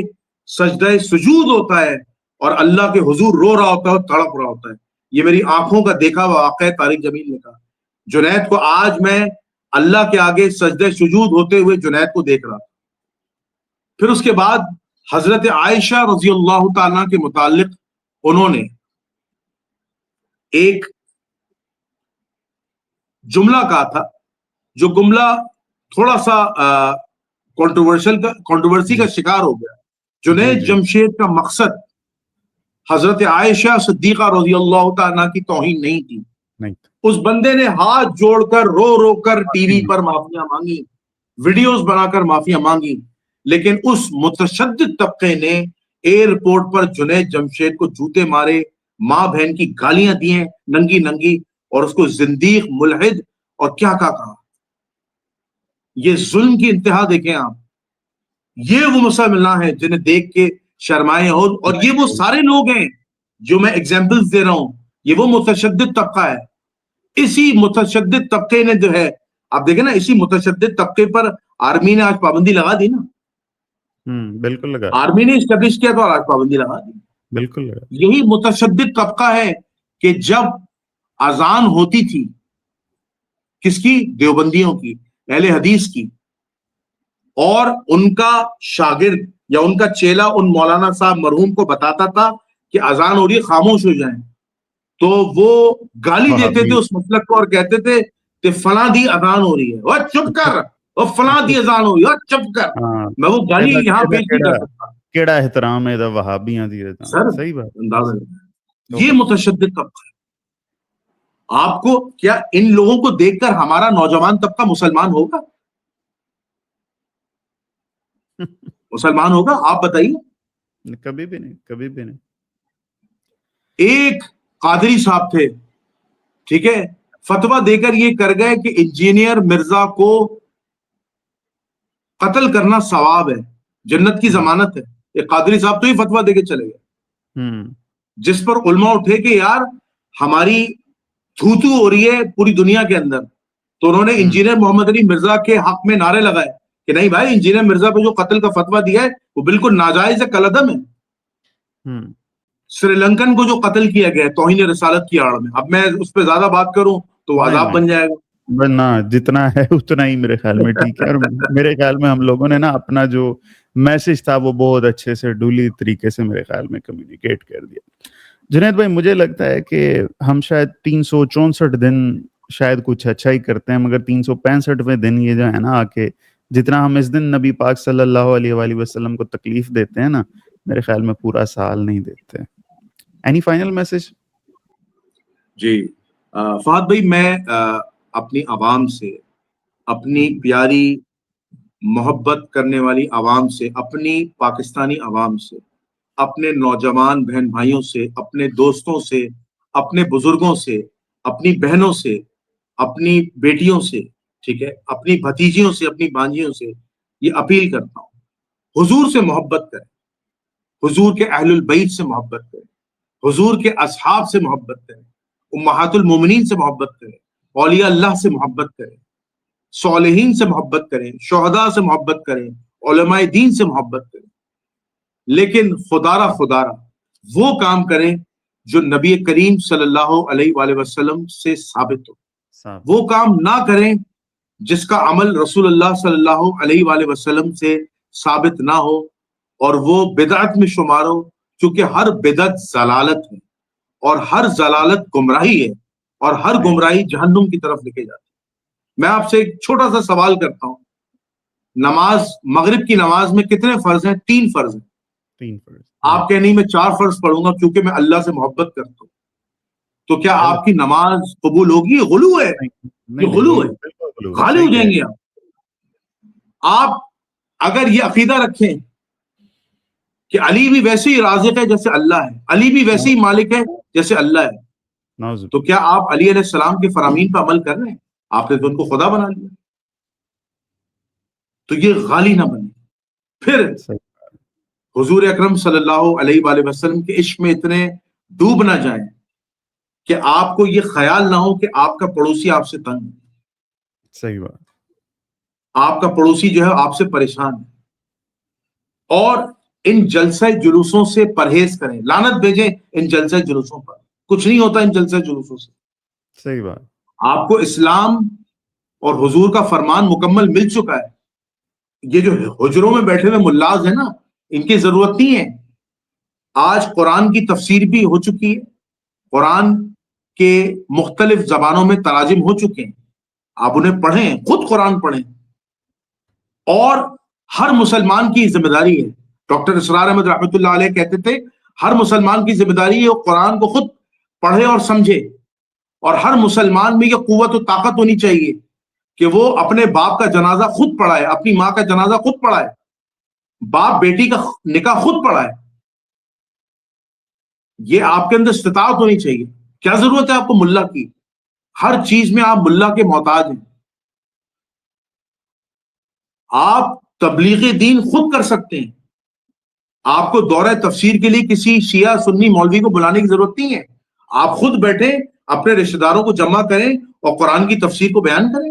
[SPEAKER 1] سجدہ سجود ہوتا ہے اور اللہ کے حضور رو رہا ہوتا ہے اور تڑپ رہا ہوتا ہے. یہ میری آنکھوں کا دیکھا ہوا واقعہ ہے. طارق جمیل نے کہا جنید کو آج میں اللہ کے آگے سجدہ سجود ہوتے ہوئے جنید کو دیکھ رہا. پھر اس کے بعد حضرت عائشہ رضی اللہ تعالیٰ کے متعلق انہوں نے ایک جملہ کہا تھا، جو جملہ تھوڑا سا کنٹروورسی کا شکار ہو گیا. جنید جمشید کا مقصد حضرت عائشہ صدیقہ رضی اللہ تعالیٰ کی توہین نہیں تھی. اس بندے نے ہاتھ جوڑ کر رو رو کر ٹی وی پر معافیاں مانگی، ویڈیوز بنا کر معافیاں مانگی، لیکن اس متشدد طبقے نے ایئرپورٹ پر جنید جمشید کو جوتے مارے، ماں بہن کی گالیاں دیے ننگی ننگی، اور اس کو زندیق، ملحد اور کیا کہا. یہ ظلم کی انتہا دیکھیں آپ. یہ وہ مسلمان ہیں جنہیں دیکھ کے شرمائے ہو، اور یہ وہ سارے لوگ ہیں جو میں ایگزامپلز دے رہا ہوں. یہ وہ متشدد طبقہ ہے. اسی متشدد طبقے نے جو ہے، آپ دیکھیں نا، اسی متشدد طبقے پر آرمی نے آج پابندی لگا دی نا.
[SPEAKER 2] بالکل لگا.
[SPEAKER 1] آرمی نے اسٹیبلش کیا تو آج پابندی لگا دی.
[SPEAKER 2] بالکل لگا.
[SPEAKER 1] یہی متشدد طبقہ ہے کہ جب اذان ہوتی تھی کس کی؟ دیوبندیوں کی، اہل حدیث کی، اور ان کا شاگرد یا ان کا چیلا ان مولانا صاحب مرحوم کو بتاتا تھا کہ اذان ہو رہی ہے، خاموش ہو جائیں، تو وہ گالی دیتے تھے اس مسلک کو اور کہتے تھے کہ فلاں دی اذان ہو رہی ہے، اور چپ کر، اور فلاں دی اذان ہو رہی ہے، اور چپ کر. میں وہ گالی یہاں پیش نہیں کر سکتا.
[SPEAKER 2] کیڑا احترام ہے وہابیاں دی. صحیح
[SPEAKER 1] بات. یہ متشدد طبقہ ہے. آپ کو کیا ان لوگوں کو دیکھ کر ہمارا نوجوان طبقہ مسلمان ہوگا؟ مسلمان ہوگا؟ آپ بتائیے.
[SPEAKER 2] کبھی بھی نہیں، کبھی بھی نہیں.
[SPEAKER 1] ایک قادری صاحب تھے, ٹھیک ہے, فتوا دے کر یہ کر گئے کہ انجینئر مرزا کو قتل کرنا ثواب ہے, جنت کی ضمانت ہے. یہ قادری صاحب تو ہی فتوا دے کے چلے گئے, جس پر علماء اٹھے کہ یار ہماری تھوتو ہو رہی ہے پوری دنیا کے اندر. تو انہوں نے انجینئر محمد علی مرزا کے حق میں نعرے لگائے کہ نہیں بھائی, انجینئر مرزا پہ جو قتل کا فتوا دیا ہے وہ بالکل ناجائز ہے, کالعدم ہے. سری لنکن کو جو قتل کیا گیا ہے توہین رسالت کی آڑ میں, اب میں اس پہ زیادہ بات کروں تو وہ عذاب بن جائے گا.
[SPEAKER 2] نہ جتنا ہے اتنا ہی میرے خیال میں ٹھیک ہے. اور میرے خیال میں ہم لوگوں نے نا اپنا جو میسج تھا وہ بہت اچھے سے ڈولی طریقے سے میرے خیال میں کمیونیکیٹ کر دیا. جنید بھائی, مجھے لگتا ہے کہ ہم شاید 364 دن شاید کچھ اچھا ہی کرتے ہیں, مگر 365ویں دن یہ جو ہے نا آ کے جتنا ہم اس دن نبی پاک صلی اللہ علیہ وآلہ وسلم کو تکلیف دیتے ہیں نا, میرے خیال میں پورا سال نہیں دیتے. Any final message?
[SPEAKER 1] جی فہد بھائی, میں اپنی عوام سے, اپنی پیاری محبت کرنے والی عوام سے, اپنی پاکستانی عوام سے, اپنے نوجوان بہن بھائیوں سے, اپنے دوستوں سے, اپنے بزرگوں سے, اپنی بہنوں سے, اپنی بیٹیوں سے, ٹھیک ہے, اپنی بھتیجیوں سے, اپنی بانجیوں سے یہ اپیل کرتا ہوں, حضور سے محبت کریں, حضور کے اہل البیت سے محبت کریں, حضور کے اصحاب سے محبت کریں, امہات المومنین سے محبت کریں, اولیاء اللہ سے محبت کریں, صالحین سے محبت کریں, شہداء سے محبت کریں, علماء دین سے محبت کریں. لیکن خدا را وہ کام کریں جو نبی کریم صلی اللہ علیہ وآلہ وسلم سے ثابت ہو. وہ کام نہ کریں جس کا عمل رسول اللہ صلی اللہ علیہ وآلہ وسلم سے ثابت نہ ہو, اور وہ بدعت میں شمار ہو, کیونکہ ہر بدعت ضلالت ہے, اور ہر ضلالت گمراہی ہے, اور ہر گمراہی جہنم کی طرف لے کے جاتی ہے. میں آپ سے ایک چھوٹا سا سوال کرتا ہوں, نماز, مغرب کی نماز میں کتنے فرض ہیں؟ 3 فرض ہیں. آپ کہ نہیں میں 4 فرض پڑھوں گا کیونکہ میں اللہ سے محبت کرتا ہوں, تو کیا آپ کی نماز قبول ہوگی؟ یہ غلو ہے, یہ غلو ہے, غالب ہو جائیں گے آپ. آپ اگر یہ عقیدہ رکھیں کہ علی بھی ویسے ہی رازق ہے جیسے اللہ ہے, علی بھی ویسے ہی مالک ہے جیسے اللہ ہے, تو کیا آپ علی علیہ السلام کے فرامین پر عمل کر رہے ہیں؟ آپ نے تو ان کو خدا بنا لیا. تو یہ غالی نہ بنے. پھر حضور اکرم صلی اللہ علیہ وآلہ وسلم کے عشق میں اتنے ڈوب نہ جائیں کہ آپ کو یہ خیال نہ ہو کہ آپ کا پڑوسی آپ سے تنگ ہے.
[SPEAKER 2] صحیح بات.
[SPEAKER 1] آپ کا پڑوسی جو ہے آپ سے پریشان ہے. اور ان جلسہ جلوسوں سے پرہیز کریں, لعنت بھیجیں ان جلسہ جلوسوں پر, کچھ نہیں ہوتا ان جلسہ جلوسوں سے.
[SPEAKER 2] صحیح بات. آپ
[SPEAKER 1] کو اسلام اور حضور کا فرمان مکمل مل چکا ہے. یہ جو حجروں میں بیٹھے ہوئے ملاز ہیں نا, ان کی ضرورت نہیں ہے. آج قرآن کی تفسیر بھی ہو چکی ہے, قرآن کے مختلف زبانوں میں تراجم ہو چکے ہیں, آپ انہیں پڑھیں, خود قرآن پڑھیں. اور ہر مسلمان کی ذمہ داری ہے, ڈاکٹر اسرار احمد رحمۃ اللہ علیہ کہتے تھے ہر مسلمان کی ذمہ داری ہے وہ قرآن کو خود پڑھے اور سمجھے. اور ہر مسلمان میں یہ قوت و طاقت ہونی چاہیے کہ وہ اپنے باپ کا جنازہ خود پڑھائے, اپنی ماں کا جنازہ خود پڑھائے, باپ بیٹی کا نکاح خود پڑھائے. یہ آپ کے اندر استطاعت ہونی چاہیے. کیا ضرورت ہے آپ کو ملا کی؟ ہر چیز میں آپ ملا کے محتاج ہیں. آپ تبلیغ دین خود کر سکتے ہیں. آپ کو دورہ تفسیر کے لیے کسی شیعہ سنی مولوی کو بلانے کی ضرورت نہیں ہے. آپ خود بیٹھیں, اپنے رشتہ داروں کو جمع کریں اور قرآن کی تفسیر کو بیان کریں.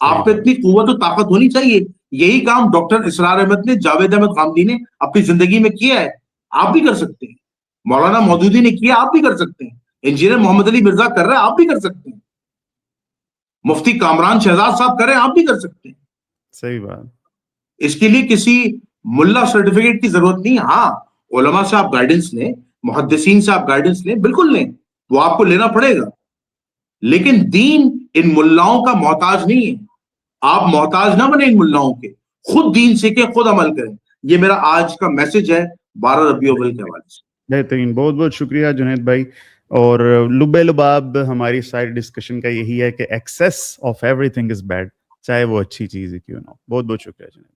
[SPEAKER 1] آپ پہ اتنی قوت و طاقت ہونی چاہیے. یہی کام ڈاکٹر اسرار احمد نے, جاوید احمد غامدی نے اپنی زندگی میں کیا ہے. آپ بھی کر سکتے ہیں. مولانا مودودی نے کیا, آپ بھی کر سکتے ہیں. انجینئر محمد علی مرزا کر رہے ہیں, آپ بھی کر سکتے ہیں. مفتی کامران شہزاد صاحب کر رہے ہیں, آپ بھی کر سکتے ہیں.
[SPEAKER 2] صحیح بات.
[SPEAKER 1] اس کے لیے کسی ملا سرٹیفکیٹ کی ضرورت نہیں. ہاں, علماء سے آپ گائیڈنس لیں, محدثین سے آپ گائیڈنس لیں, بالکل لیں, وہ آپ کو لینا پڑے گا. لیکن دین ان ملاؤں کا محتاج نہیں ہے. آپ محتاج نہ بنے ان ملاؤں کے, خود دین سیکھیں, خود عمل کریں. یہ میرا آج کا میسج ہے 12 ربیع الاول کے حوالے سے.
[SPEAKER 2] بہترین, بہت بہت شکریہ جنید بھائی. اور لب لباب ہماری سائڈ ڈسکشن کا یہی ہے کہ access of every thing is bad, چاہے وہ اچھی چیز ہی کیوں نہ ہو. بہت بہت شکریہ جنید.